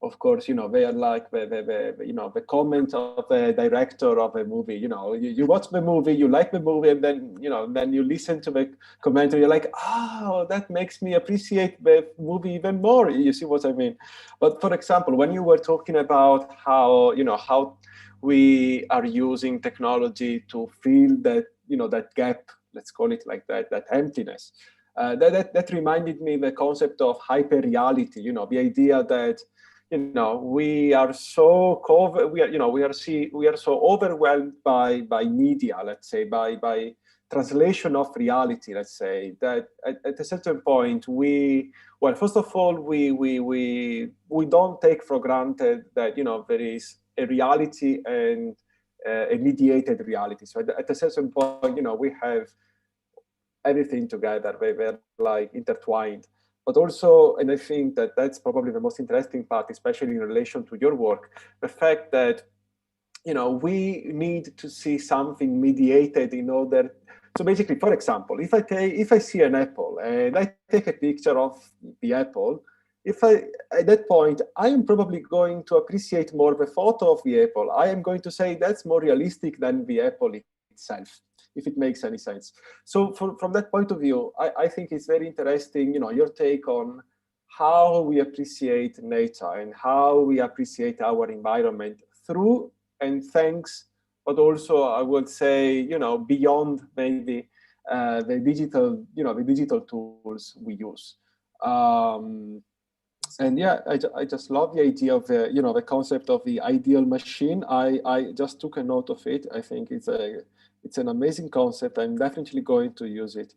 [SPEAKER 4] of course, they are like the comment of the director of a movie. You watch the movie, you like the movie, and then you listen to the commentary. You're like, oh, that makes me appreciate the movie even more. You see what I mean? But for example, when you were talking about how we are using technology to fill that gap, let's call it like that emptiness. That reminded me the concept of hyper reality. The idea that we are so we are so overwhelmed by media, let's say, by translation of reality, let's say, that at a certain point first of all, we don't take for granted that there is a reality and a mediated reality. So at a certain point, we have everything together. They're like intertwined. But also, and I think that that's probably the most interesting part, especially in relation to your work, the fact that we need to see something mediated in order. So basically, for example, if I see an apple and I take a picture of the apple, at that point, I am probably going to appreciate more the photo of the apple. I am going to say that's more realistic than the apple itself, if it makes any sense. So from that point of view, I think it's very interesting, your take on how we appreciate nature and how we appreciate our environment through and thanks, but also I would say, beyond maybe the digital tools we use. And yeah, I just love the idea of the concept of the ideal machine. I just took a note of it. I think it's an amazing concept. I'm definitely going to use it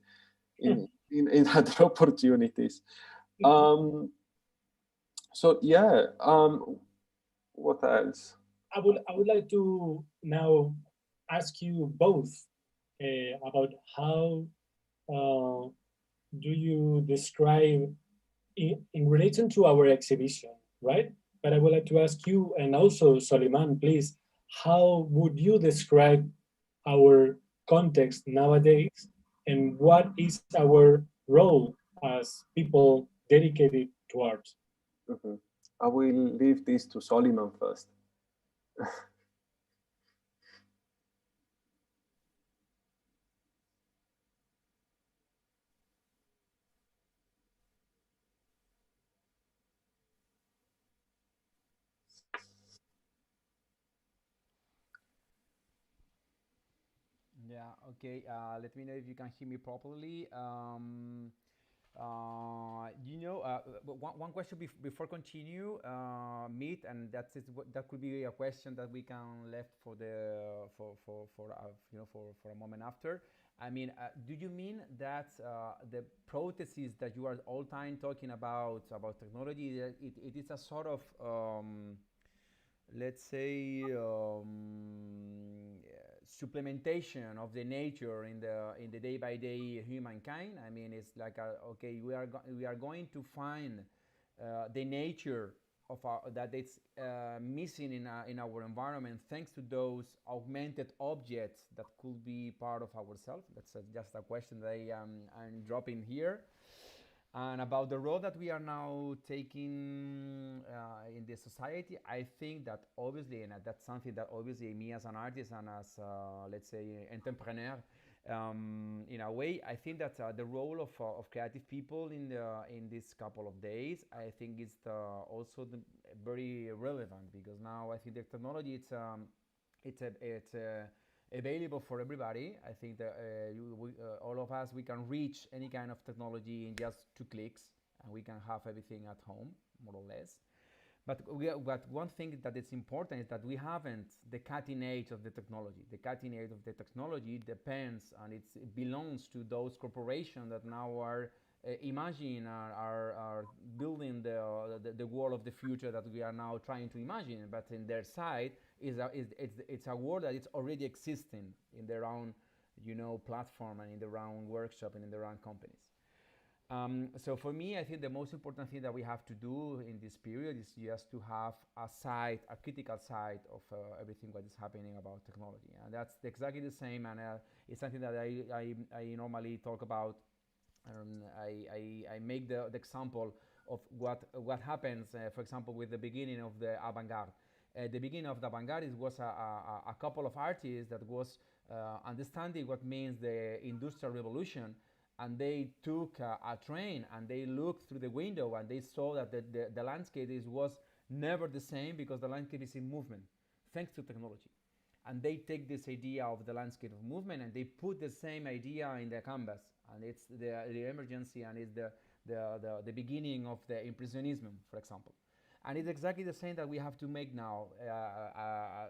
[SPEAKER 4] in other opportunities. So yeah, what else?
[SPEAKER 3] I would like to now ask you both about how do you describe in relation to our exhibition, right? But I would like to ask you, and also Soliman, please, how would you describe our context nowadays, and what is our role as people dedicated to art?
[SPEAKER 4] Mhm. I will leave this to Soliman first.
[SPEAKER 1] Yeah, okay. Let me know if you can hear me properly. One question before continue, Meet, and that could be a question that we can left for the for a moment after. I mean, do you mean that the processes that you are all time talking about technology, it is a sort of let's say supplementation of the nature in the day by day humankind? I mean, it's like okay, we are going to find the nature of that it's missing in our environment, thanks to those augmented objects that could be part of ourselves. That's just a question that I'm dropping here. And about the role that we are now taking in the society, I think that obviously, and that's something that obviously me as an artist and as let's say entrepreneur, in a way, I think that the role of creative people in this couple of days, I think is also very relevant, because now I think the technology it's available for everybody. I think that all of us, we can reach any kind of technology in just 2 clicks, and we can have everything at home, more or less. But one thing that is important is that we haven't the cutting edge of the technology. The cutting edge of the technology depends, and it belongs to those corporations that now are are building the world of the future that we are now trying to imagine. But in their side it's a world that is already existing in their own platform, and in their own workshop, and in their own companies. So for me, I think the most important thing that we have to do in this period is just to have a critical side of everything what is happening about technology, and that's exactly the same. And it's something that I normally talk about. I make the example of what happens, for example, with the beginning of the avant-garde. The beginning of the avant-garde was a couple of artists that was understanding what means the industrial revolution, and they took a train, and they looked through the window, and they saw that the landscape was never the same, because the landscape is in movement thanks to technology. And they take this idea of the landscape of movement, and they put the same idea in the canvas, and it's the emergency, and it's the beginning of the impressionism, for example. And it's exactly the same that we have to make now.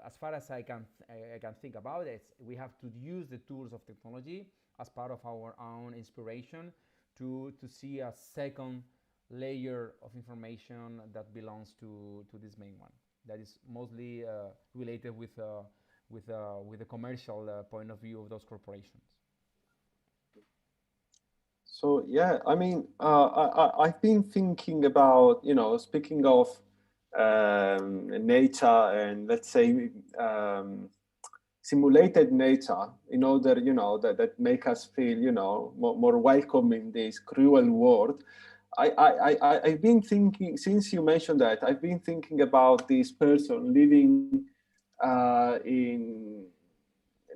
[SPEAKER 1] As far as I can think about it, we have to use the tools of technology as part of our own inspiration to see a second layer of information that belongs to this main one, that is mostly related with the commercial point of view of those corporations.
[SPEAKER 4] So yeah, I mean, I've been thinking about, speaking of nature, and let's say simulated nature, in order, that make us feel, more welcome in this cruel world. I've been thinking, since you mentioned that, I've been thinking about this person living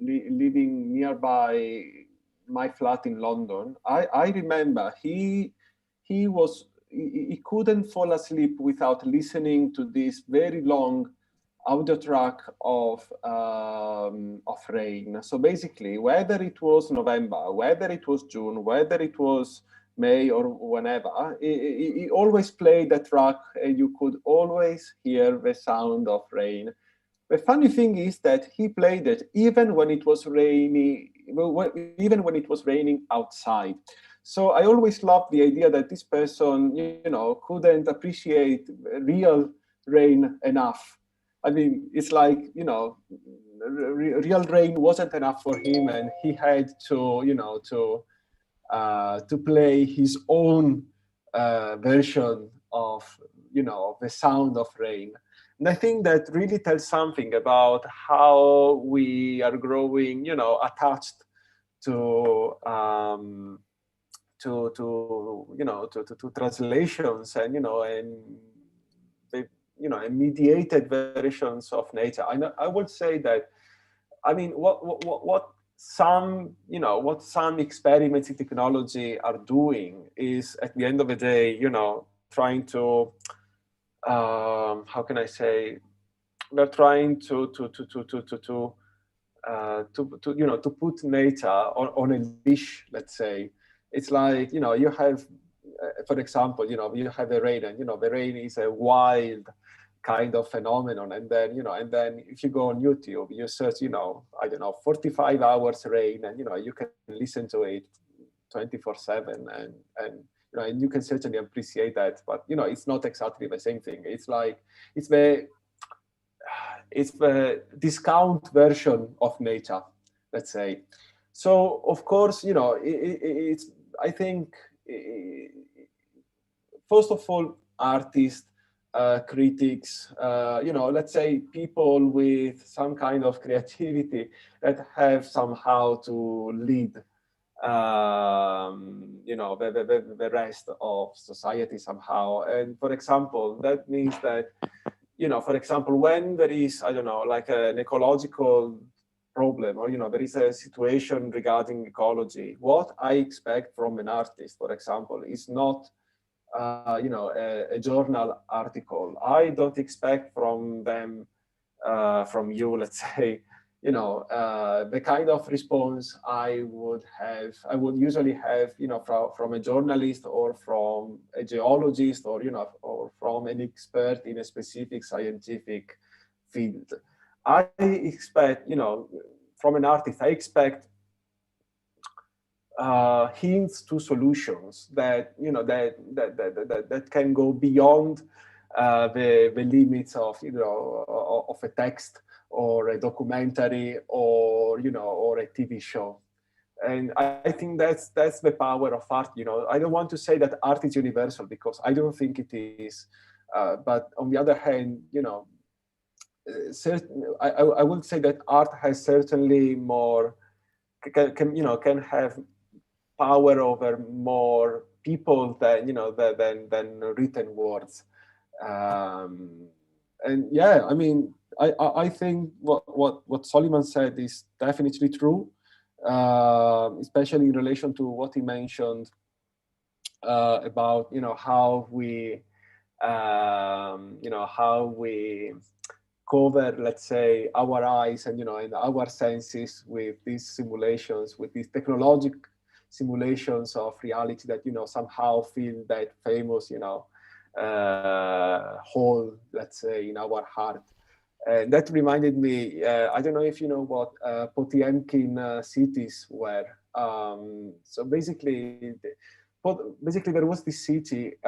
[SPEAKER 4] living nearby my flat in London. I remember he couldn't fall asleep without listening to this very long audio track of rain. So basically, whether it was November, whether it was June, whether it was May, or whenever, he always played the track, and you could always hear the sound of rain. The funny thing is that he played it even when it was rainy, even when it was raining outside. So I always loved the idea that this person, couldn't appreciate real rain enough. I mean, it's like, real rain wasn't enough for him, and he had to play his own version of, the sound of rain. And I think that really tells something about how we are growing, attached to translations, and and mediated versions of nature. I would say that, I mean, what some experiments in technology are doing is, at the end of the day, trying to how can I say, we're trying to put nature on a leash, let's say. It's like, you have, for example, you have the rain, and the rain is a wild kind of phenomenon, and then if you go on YouTube, you search, I don't know, 45 hours rain, and you can listen to it 24/7, and you can certainly appreciate that, but it's not exactly the same thing. It's like it's the discount version of nature, let's say. So of course, it's, I think, first of all, artists, critics, let's say people with some kind of creativity that have somehow to lead the rest of society somehow. And for example, that means that, for example, when there is, I don't know, like an ecological problem, or there is a situation regarding ecology, what I expect from an artist, for example, is not a journal article. I don't expect from them, from you, let's say, the kind of response I would usually have, from a journalist or from a geologist, or from an expert in a specific scientific field. I expect, from an artist, I expect hints to solutions that that can go beyond the limits of of a text or a documentary, or a TV show. And I think that's the power of art. I don't want to say that art is universal, because I don't think it is. But on the other hand, I would say that art has certainly more, can have power over more people than than written words. And yeah, I mean, I think what Soliman said is definitely true, especially in relation to what he mentioned about how we how we cover, let's say, our eyes and and our senses with these simulations, with these technologic simulations of reality that somehow feel that famous hole, let's say, in our heart. And that reminded me, I don't know if you know what Potemkin cities were. So basically, there was this city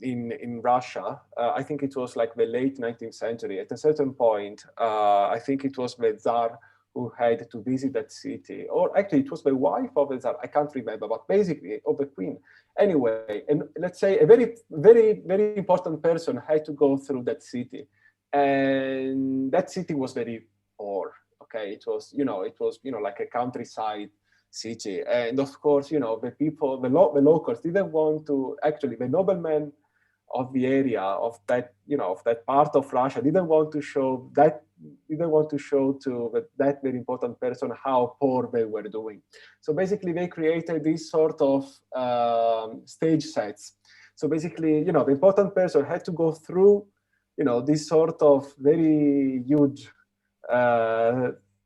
[SPEAKER 4] in Russia. I think it was like the late 19th century. At a certain point, I think it was the Tsar who had to visit that city, or actually it was the wife of the Tsar. I can't remember, but basically, of the queen. Anyway, and let's say a very, very, very important person had to go through that city, and that city was very poor. Okay, it was like a countryside city, and of course the people, the locals didn't want to, actually the noblemen of the area, of that of that part of Russia, didn't want to show to that very important person how poor they were doing. So basically they created these sort of stage sets. So basically the important person had to go through this sort of very huge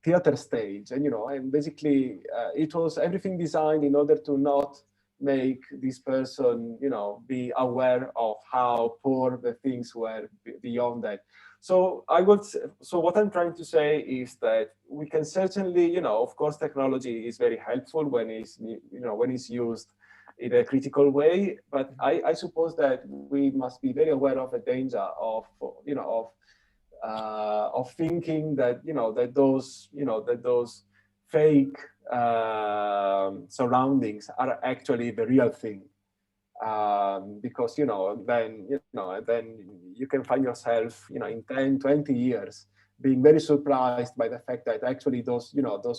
[SPEAKER 4] theater stage, and basically it was everything designed in order to not make this person be aware of how poor the things were beyond that. So what I'm trying to say is that we can certainly, of course, technology is very helpful when it's used in a critical way, but I suppose that we must be very aware of the danger of thinking that that those fake surroundings are actually the real thing, because then you can find yourself in 10, 20 years being very surprised by the fact that actually those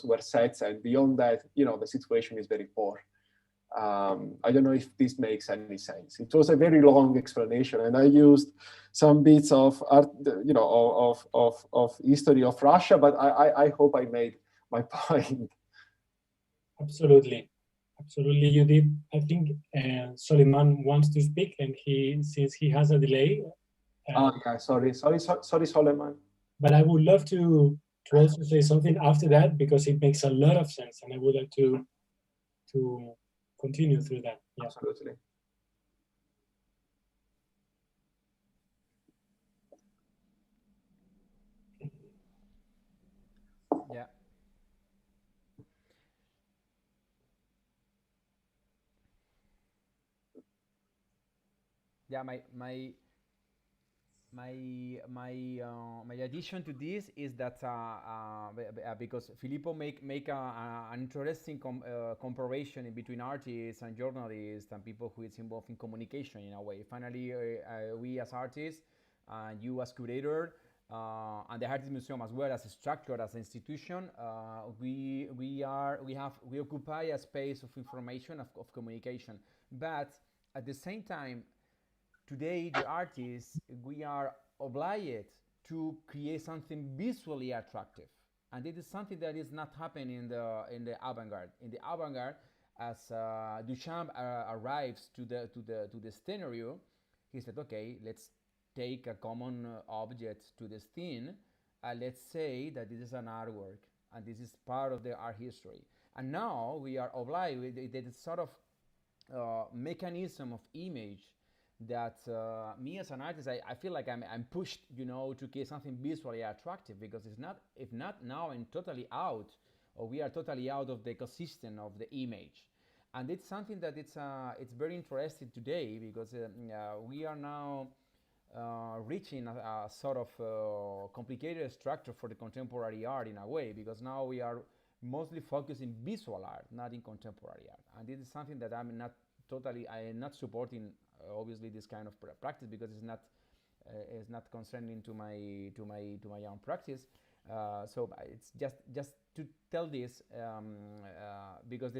[SPEAKER 4] were sets, and beyond that the situation is very poor. I don't know if this makes any sense. It was a very long explanation, and I used some bits of art, of history of Russia, but I hope I made my point.
[SPEAKER 3] Absolutely, absolutely, you did. I think Soliman wants to speak, and since he has a delay.
[SPEAKER 4] Yeah, sorry, Soleiman.
[SPEAKER 3] But I would love to also say something after that, because it makes a lot of sense, and I would like to continue through that. Yeah.
[SPEAKER 4] Absolutely.
[SPEAKER 1] Yeah. Yeah, my addition to this is that because Filippo make an interesting comparison in between artists and journalists and people who is involved in communication in a way. Finally, we as artists and you as curator and the Harddiskmuseum as well as a structure, as an institution, we occupy a space of information, of communication, but at the same time, today the artists, we are obliged to create something visually attractive. And it is something that is not happening in the avant-garde. In the avant-garde, as Duchamp arrives to the scenario, he said, okay, let's take a common object to the scene. Let's say that this is an artwork, and this is part of the art history. And now we are obliged with this sort of mechanism of image that me as an artist, I feel like I'm pushed, to create something visually attractive, because it's not, if not now, I'm totally out, or we are totally out of the ecosystem of the image. And it's something that it's very interesting today, because we are now reaching a sort of complicated structure for the contemporary art in a way, because now we are mostly focused in visual art, not in contemporary art. And this is something that I am not supporting, obviously, this kind of practice, because it's not concerning to my own practice. So it's just to tell this, because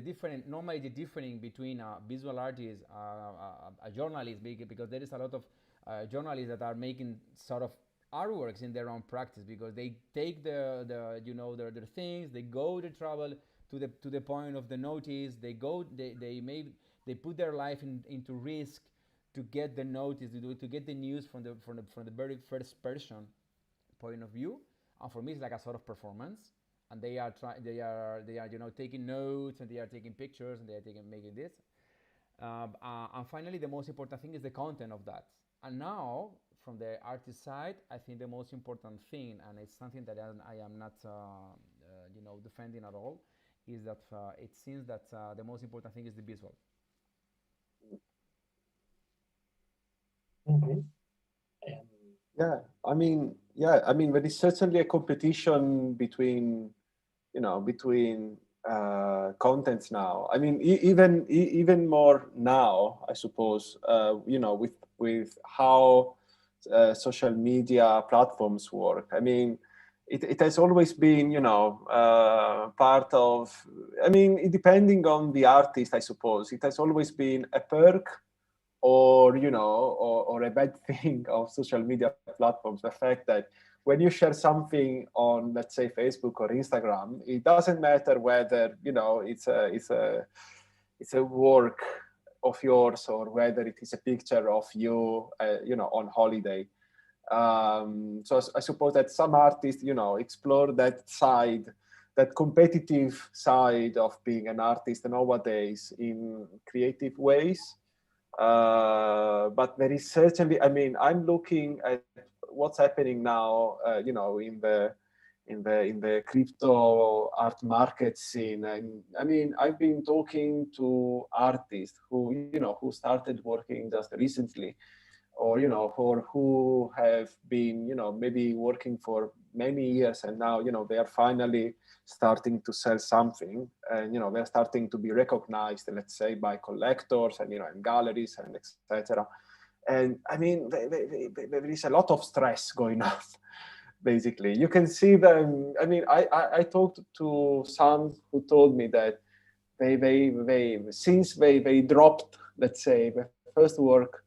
[SPEAKER 1] normally the difference between a visual artist, a journalist, because there is a lot of journalists that are making sort of artworks in their own practice, because they take their things, they go to travel to the point of the notice, they put their life into risk to get the notice, to get the news from the very first person point of view. And for me, it's like a sort of performance, and they are taking notes, and they are taking pictures, and they are making this. And finally, the most important thing is the content of that. And now, from the artist side, I think the most important thing, and it's something that I am not defending at all, is that it seems that the most important thing is the visual.
[SPEAKER 3] Okay.
[SPEAKER 4] Yeah, I mean, there is certainly a competition between contents now. I mean, even more now, I suppose. With how social media platforms work. I mean, it has always been, part of. I mean, depending on the artist, I suppose it has always been a perk, or or a bad thing of social media platforms. The fact that when you share something on, let's say, Facebook or Instagram, it doesn't matter whether it's a work of yours, or whether it is a picture of you on holiday. So I suppose that some artists explore that side, that competitive side of being an artist nowadays in creative ways. But there is certainly, I mean, I'm looking at what's happening now, in the crypto art market scene. And I mean, I've been talking to artists who started working just recently, or who have been maybe working for many years, and now they are finally starting to sell something, and they're starting to be recognized, let's say, by collectors and and galleries and etc. And I mean, there is a lot of stress going on. Basically, you can see them. I mean, I talked to some who told me that since they dropped, let's say, the first work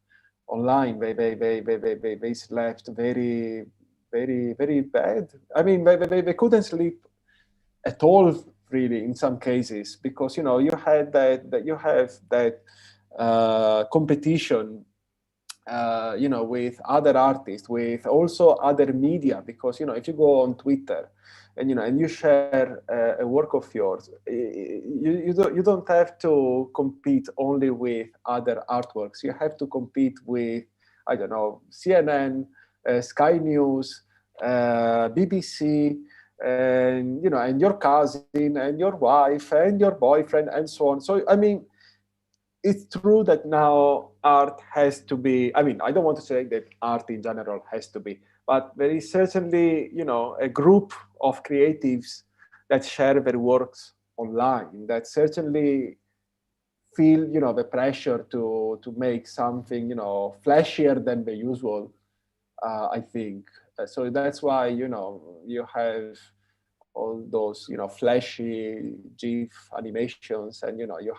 [SPEAKER 4] online, they slept very, very, very bad. I mean, they couldn't sleep at all, really, in some cases, because you have that competition, with other artists, with also other media, because if you go on Twitter and you share a work of yours, you don't have to compete only with other artworks. You have to compete with, I don't know, CNN, Sky News, BBC, and and your cousin and your wife and your boyfriend and so on. So I mean, it's true that now art has to be, I mean, I don't want to say that art in general has to be, but there is certainly, a group of creatives that share their works online, that certainly feel, the pressure to make something, flashier than the usual, I think. So that's why, you have all those, flashy GIF animations, and, you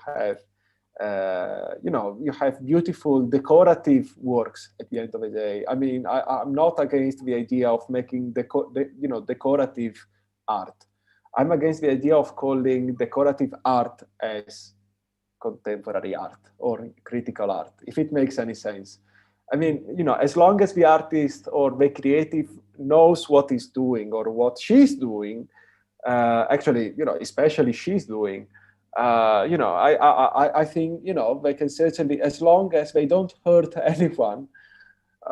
[SPEAKER 4] have beautiful decorative works at the end of the day. I mean, I'm not against the idea of making decorative art, I'm against the idea of calling decorative art as contemporary art or critical art, if it makes any sense. I mean, as long as the artist or the creative knows what he's doing or what she's doing, actually, especially she's doing, I think, they can certainly, as long as they don't hurt anyone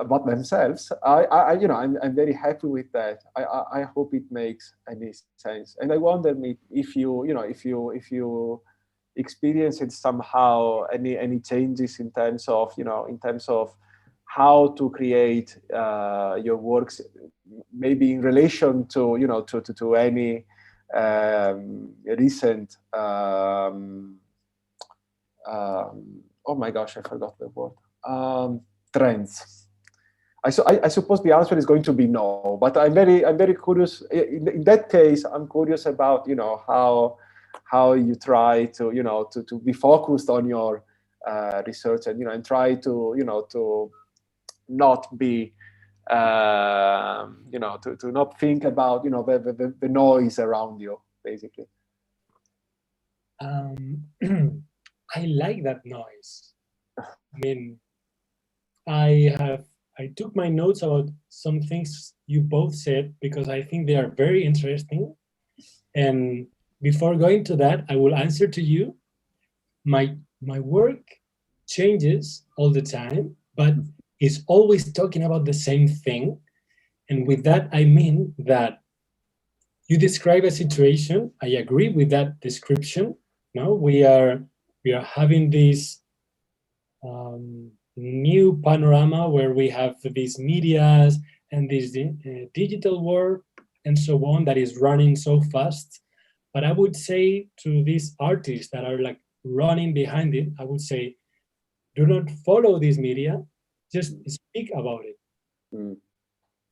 [SPEAKER 4] but themselves, I'm very happy with that. I hope it makes any sense. And I wonder if you experience it somehow, any changes in terms of, how to create your works, maybe in relation to, to any recent, oh my gosh, I forgot the word, trends. I suppose the answer is going to be no, but I'm very curious. In that case, I'm curious about, how you try to, to be focused on your research and, and try to, to not be, to not think about, the noise around you, basically.
[SPEAKER 3] I like that noise. I mean, I took my notes about some things you both said because I think they are very interesting. And before going to that, I will answer to you. My work changes all the time, but it's always talking about the same thing. And with that, I mean that you describe a situation. I agree with that description. No, we are having this new panorama where we have these medias and this digital world and so on that is running so fast. But I would say to these artists that are like running behind it, I would say, do not follow this media, just speak about it.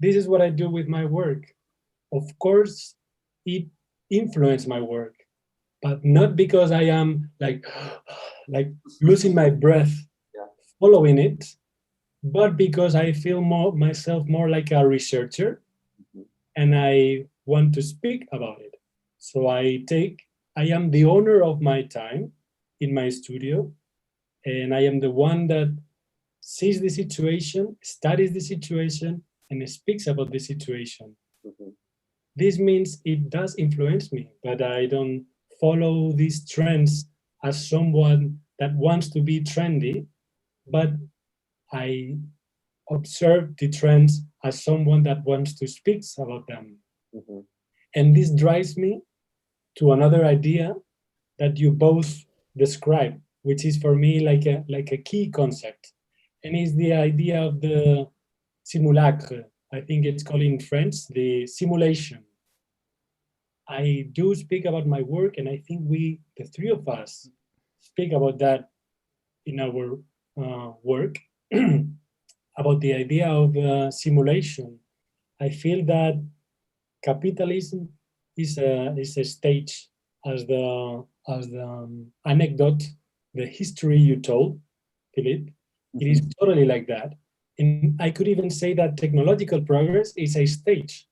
[SPEAKER 3] This is what I do with my work. Of course, it influenced my work, but not because I am like losing my breath following it, but because I feel myself more like a researcher and I want to speak about it. So I am the owner of my time in my studio, and I am the one that sees the situation, studies the situation, and speaks about the situation. This means it does influence me, but I don't follow these trends as someone that wants to be trendy, but I observe the trends as someone that wants to speak about them. And this drives me to another idea that you both describe, which is for me like a key concept. And it's the idea of the simulacre. I think it's called in French, the simulation. I do speak about my work, and I think we, the three of us, speak about that in our work, about the idea of simulation. I feel that capitalism is a stage, as the anecdote, the history you told, Philip. It is totally like that. And I could even say that technological progress is a stage.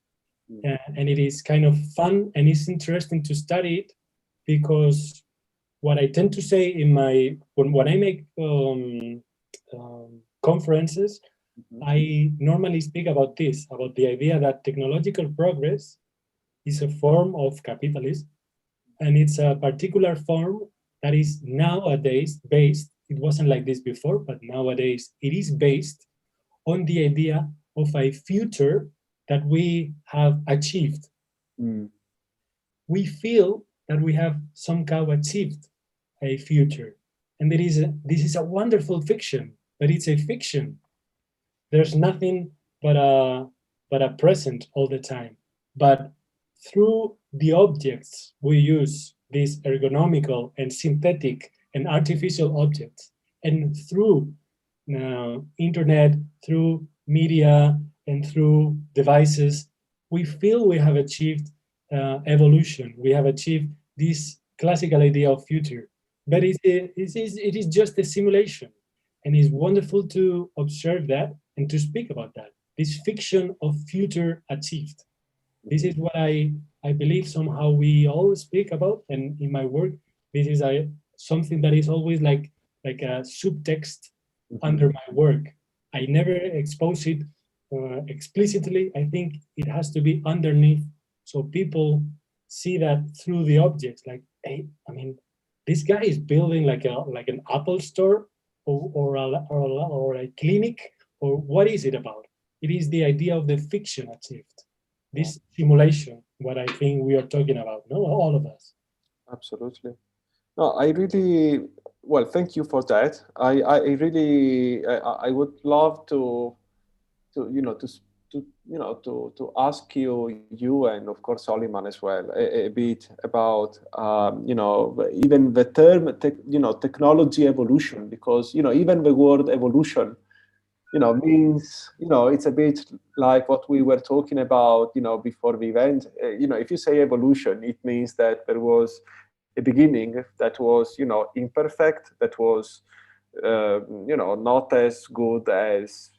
[SPEAKER 3] And it is kind of fun and it's interesting to study it, because what I tend to say in when I make conferences, I normally speak about this, about the idea that technological progress is a form of capitalism, and it's a particular form that is nowadays based, it wasn't like this before, but nowadays it is based on the idea of a future that we have achieved. We feel that we have somehow achieved a future, and this is a wonderful fiction, but it's a fiction. There's nothing but a present all the time. But through the objects we use, these ergonomical and synthetic and artificial objects, and through internet, through media, and through devices, we feel we have achieved evolution. We have achieved this classical idea of future. But it is just a simulation. And it's wonderful to observe that and to speak about that, this fiction of future achieved. This is what I believe somehow we all speak about, and in my work, this is something that is always like a subtext under my work. I never expose it explicitly. I think it has to be underneath, so people see that through the objects. Like, hey, I mean, this guy is building like an Apple store or a clinic, or what is it about? It is the idea of the fiction achieved. This simulation, what I think we are talking about, no, all of us.
[SPEAKER 4] Absolutely. No, I really, well, thank you for that. I really, I would love to to ask you and of course Soliman as well a bit about even the term technology evolution, because even the word evolution means it's a bit like what we were talking about before the event. If you say evolution, it means that there was a beginning that was imperfect, that was not as good as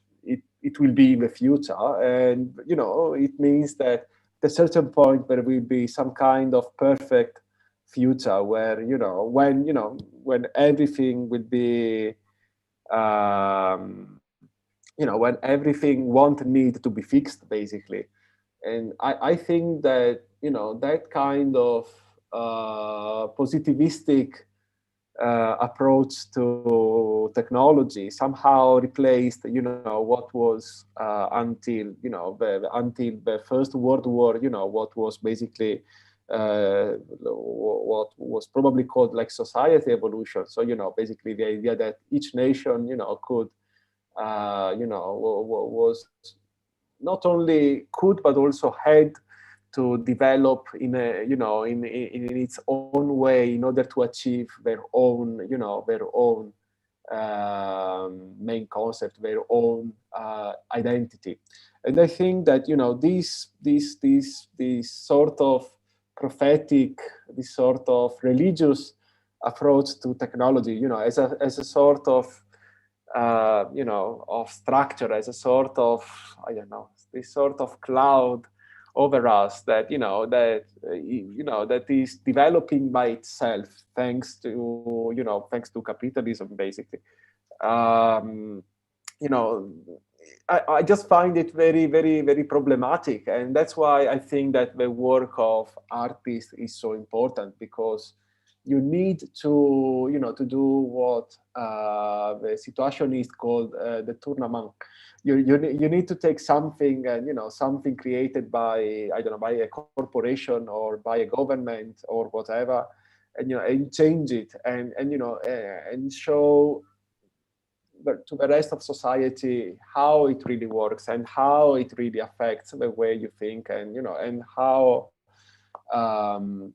[SPEAKER 4] it will be in the future. And it means that at a certain point there will be some kind of perfect future where when everything will be when everything won't need to be fixed, basically. And I think that that kind of positivistic approach to technology somehow replaced what was until the First World War, what was basically what was probably called like society evolution. So basically the idea that each nation could was not only could but also had to develop in a in its own way in order to achieve their own main concept, their own identity. And I think that this sort of prophetic, this sort of religious approach to technology, as a sort of of structure, as a sort of, I don't know, this sort of cloud over us that that is developing by itself thanks to capitalism, basically. I just find it very, very, very problematic, and that's why I think that the work of artists is so important, because you need to to do what the situationist called the tournament. You need to take something and something created by, I don't know, by a corporation or by a government or whatever, and and change it and show to the rest of society how it really works and how it really affects the way you think, and um,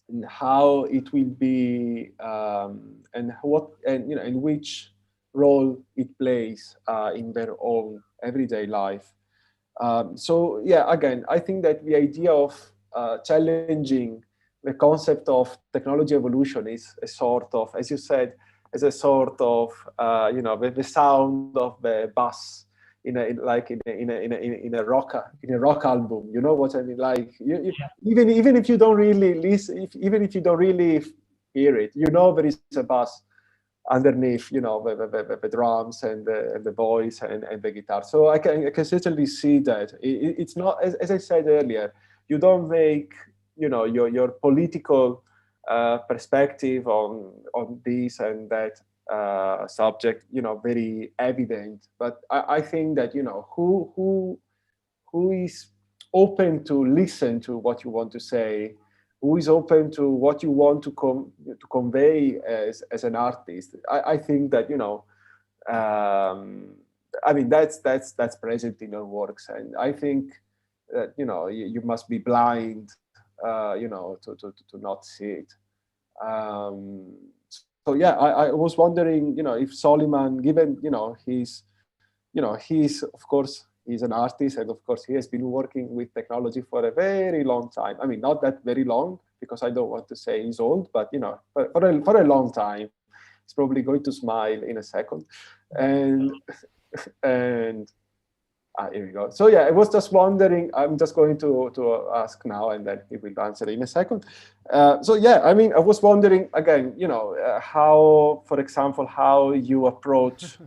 [SPEAKER 4] and how it will be and what and which role it plays in their own everyday life. So yeah, again, I think that the idea of challenging the concept of technology evolution is a sort of, as you said, as a sort of the sound of the bass in a rock album. You know what I mean? Like even if you don't really listen, even if you don't really hear it, there is a bass underneath, the drums and the voice and the guitar. So I can certainly see that it's not, as I said earlier, you don't make your political perspective on this and that subject very evident. But I think that who is open to listen to what you want to say, who is open to what you want to convey as an artist. I think that I mean that's present in your works, and I think that you must be blind to not see it. So yeah, I was wondering if Soliman, given he's of course he's an artist, and of course he has been working with technology for a very long time. I mean, not that very long, because I don't want to say he's old, but for a long time. He's probably going to smile in a second, and Here we go. So yeah, I was just wondering, I'm just going to ask now and then he will answer in a second. So yeah, I mean, I was wondering again, how, for example, how you approach,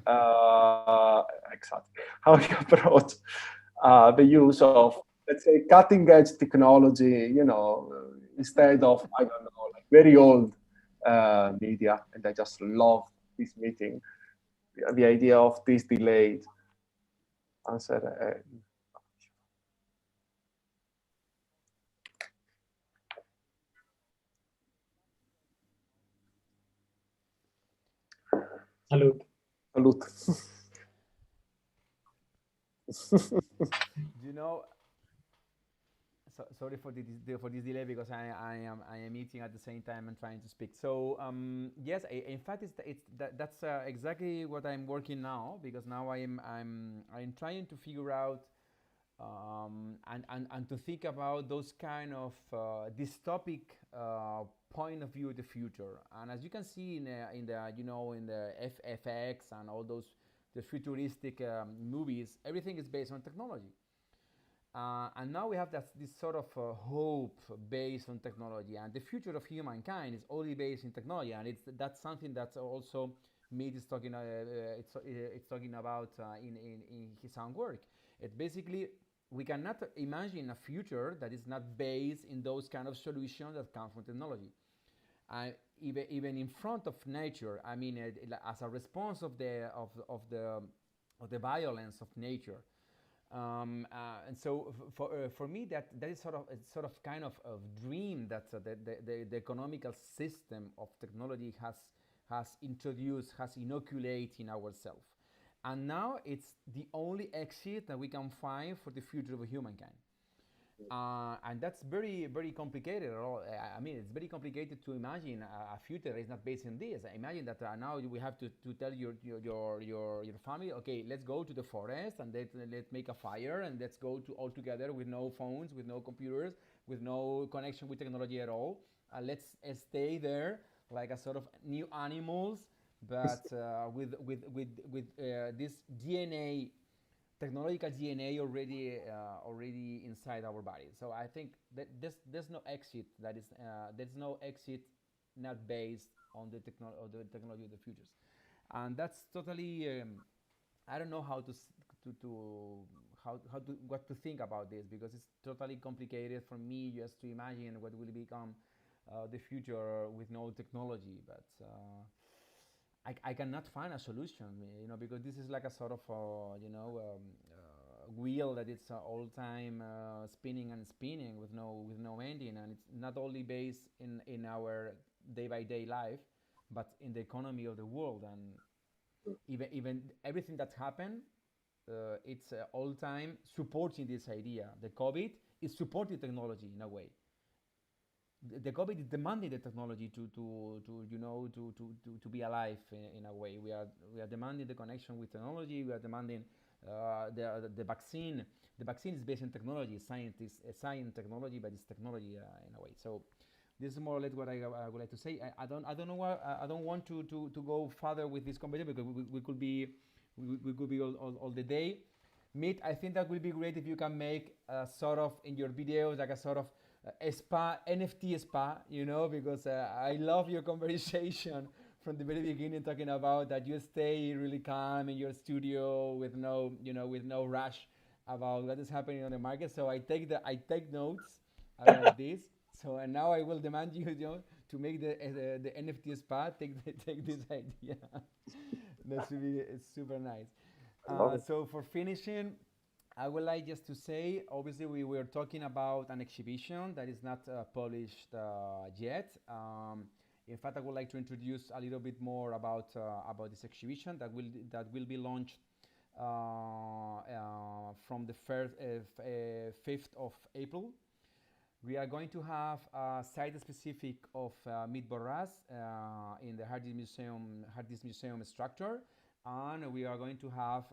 [SPEAKER 4] exactly, how you approach the use of, let's say, cutting edge technology, instead of, I don't know, like very old media. And I just love this meeting, the idea of this delayed answer.
[SPEAKER 3] Salud.
[SPEAKER 4] Salute.
[SPEAKER 1] You know, sorry for for this delay because I am eating at the same time and trying to speak. So yes, in fact, that's exactly what I'm working now, because now I'm trying to figure out and to think about those kind of dystopic point of view of the future. And as you can see in the in the FX and all those the futuristic movies, everything is based on technology. And now we have this sort of hope based on technology, and the future of humankind is only based in technology, and that's something that also Mead is talking. It's talking about in his own work. It basically we cannot imagine a future that is not based in those kind of solutions that come from technology. Even in front of nature, I mean, as a response of the violence of nature. And so for me that is sort of kind of dream that the economical system of technology has introduced, has inoculated in ourselves, and now it's the only exit that we can find for the future of humankind. And that's very very complicated. I mean, it's very complicated to imagine a future that is not based on this. Imagine that now we have to tell your family, okay, let's go to the forest and let's make a fire and let's go to all together with no phones, with no computers, with no connection with technology at all. Let's stay there like a sort of new animals, but with this DNA, technological DNA already inside our body. So I think that there's no exit there's no exit not based on the technology of the futures, and that's totally I don't know how to how to what to think about this, because it's totally complicated for me just to imagine what will become the future with no technology, but. I cannot find a solution, because this is like a sort of, wheel that it's all time spinning and spinning with no ending, and it's not only based in our day by day life, but in the economy of the world, and even everything that happened, it's all time supporting this idea. The COVID is supporting technology in a way. The COVID is demanding the technology to be alive in a way. We are demanding the connection with technology. We are demanding the vaccine. The vaccine is based on technology, science technology, but it's technology in a way. So this is more or less what I would like to say. I don't know why I don't want to go further with this conversation, because we could be all the day. Meet, I think that would be great if you can make a sort of in your videos like a sort of a spa, NFT spa, because I love your conversation from the very beginning, talking about that you stay really calm in your studio with no rush about what is happening on the market. So I take notes about this. So and now I will demand you, to make the NFT spa. Take this idea. That's really it's super nice. So for finishing, I would like just to say, obviously, we were talking about an exhibition that is not published yet. In fact, I would like to introduce a little bit more about this exhibition that will be launched from the 5th of April. We are going to have a site specific of Mit Borrás in the Harddiskmuseum structure, and we are going to have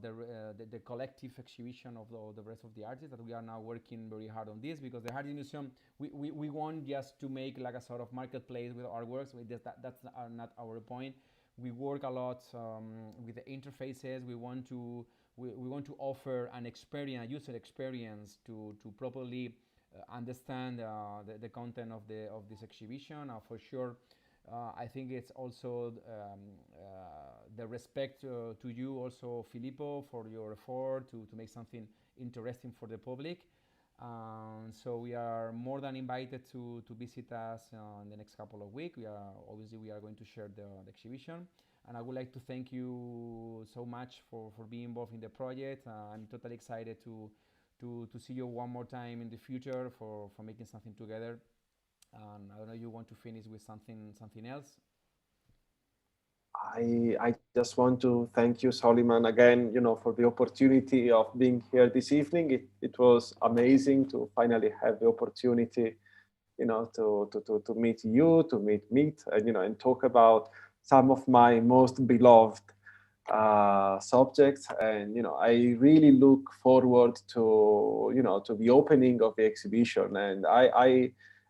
[SPEAKER 1] the collective exhibition of the rest of the artists that we are now working very hard on this, because the Harddiskmuseum, we want just to make like a sort of marketplace with artworks. That's not our point. we work a lot with the interfaces. We want to offer an experience, a user experience to properly understand the content of this exhibition. For sure, I think it's also the respect to you also, Filippo, for your effort to make something interesting for the public. So we are more than invited to visit us in the next couple of weeks. We are going to share the exhibition, and I would like to thank you so much for being involved in the project. I'm totally excited to see you one more time in the future for making something together. I don't know, you want to finish with something else?
[SPEAKER 4] I just want to thank you, Soliman, again, for the opportunity of being here this evening. It was amazing to finally have the opportunity, to meet you, to meet Mit, and talk about some of my most beloved subjects. And, I really look forward to the opening of the exhibition. And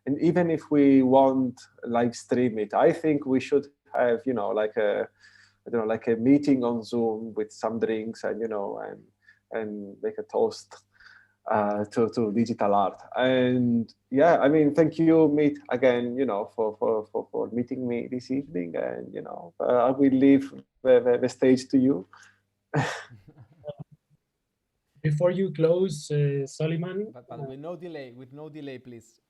[SPEAKER 4] and even if we won't live stream it, I think we should have, like a meeting on Zoom with some drinks and, and make a toast to digital art. And yeah, I mean, thank you, Mit, again, for meeting me this evening. And, I will leave the stage to you.
[SPEAKER 3] Before you close, Soliman,
[SPEAKER 1] But with no delay, please.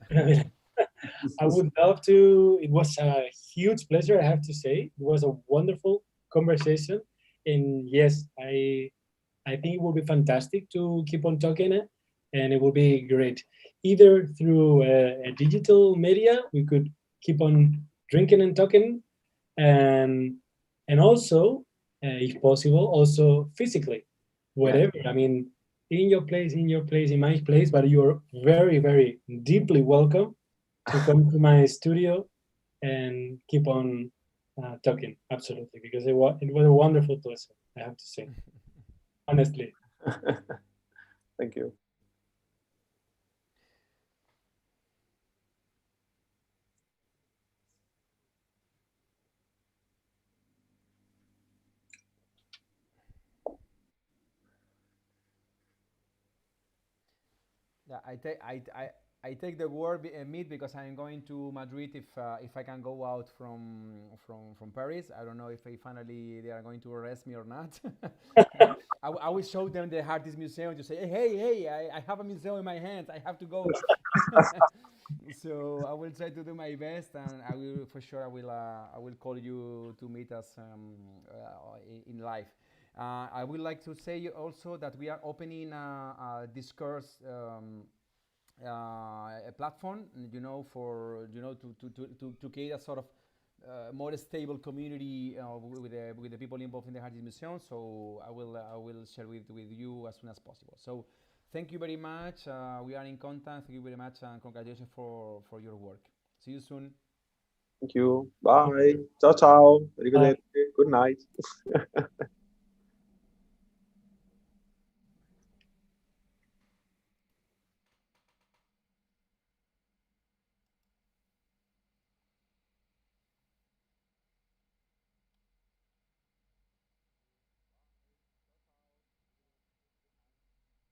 [SPEAKER 3] I would love to. It was a huge pleasure, I have to say. It was a wonderful conversation, and yes, I think it will be fantastic to keep on talking it, and it will be great. Either through a digital media, we could keep on drinking and talking, and also, if possible, also physically, whatever.
[SPEAKER 4] Yeah.
[SPEAKER 3] I mean, in your place, in my place, but you're very, very deeply welcome to come to my studio and keep on talking. Absolutely, because it was a wonderful pleasure, I have to say, honestly.
[SPEAKER 4] Thank you.
[SPEAKER 1] Yeah, I take the word Meet, because I'm going to Madrid if I can go out from Paris. I don't know if finally they are going to arrest me or not. I will show them the Harddiskmuseum to say, hey, I have a museum in my hands. I have to go. So I will try to do my best, and I will for sure. I will call you to meet us in live. I would like to say also that we are opening a discourse a platform, for to create a sort of more stable community with the people involved in the Harddiskmuseum. So I will share with you as soon as possible. So thank you very much. We are in contact. Thank you very much, and congratulations for your work. See you soon.
[SPEAKER 4] Thank you. Bye. Ciao, ciao.
[SPEAKER 3] Bye.
[SPEAKER 4] Arrivederci. Good night.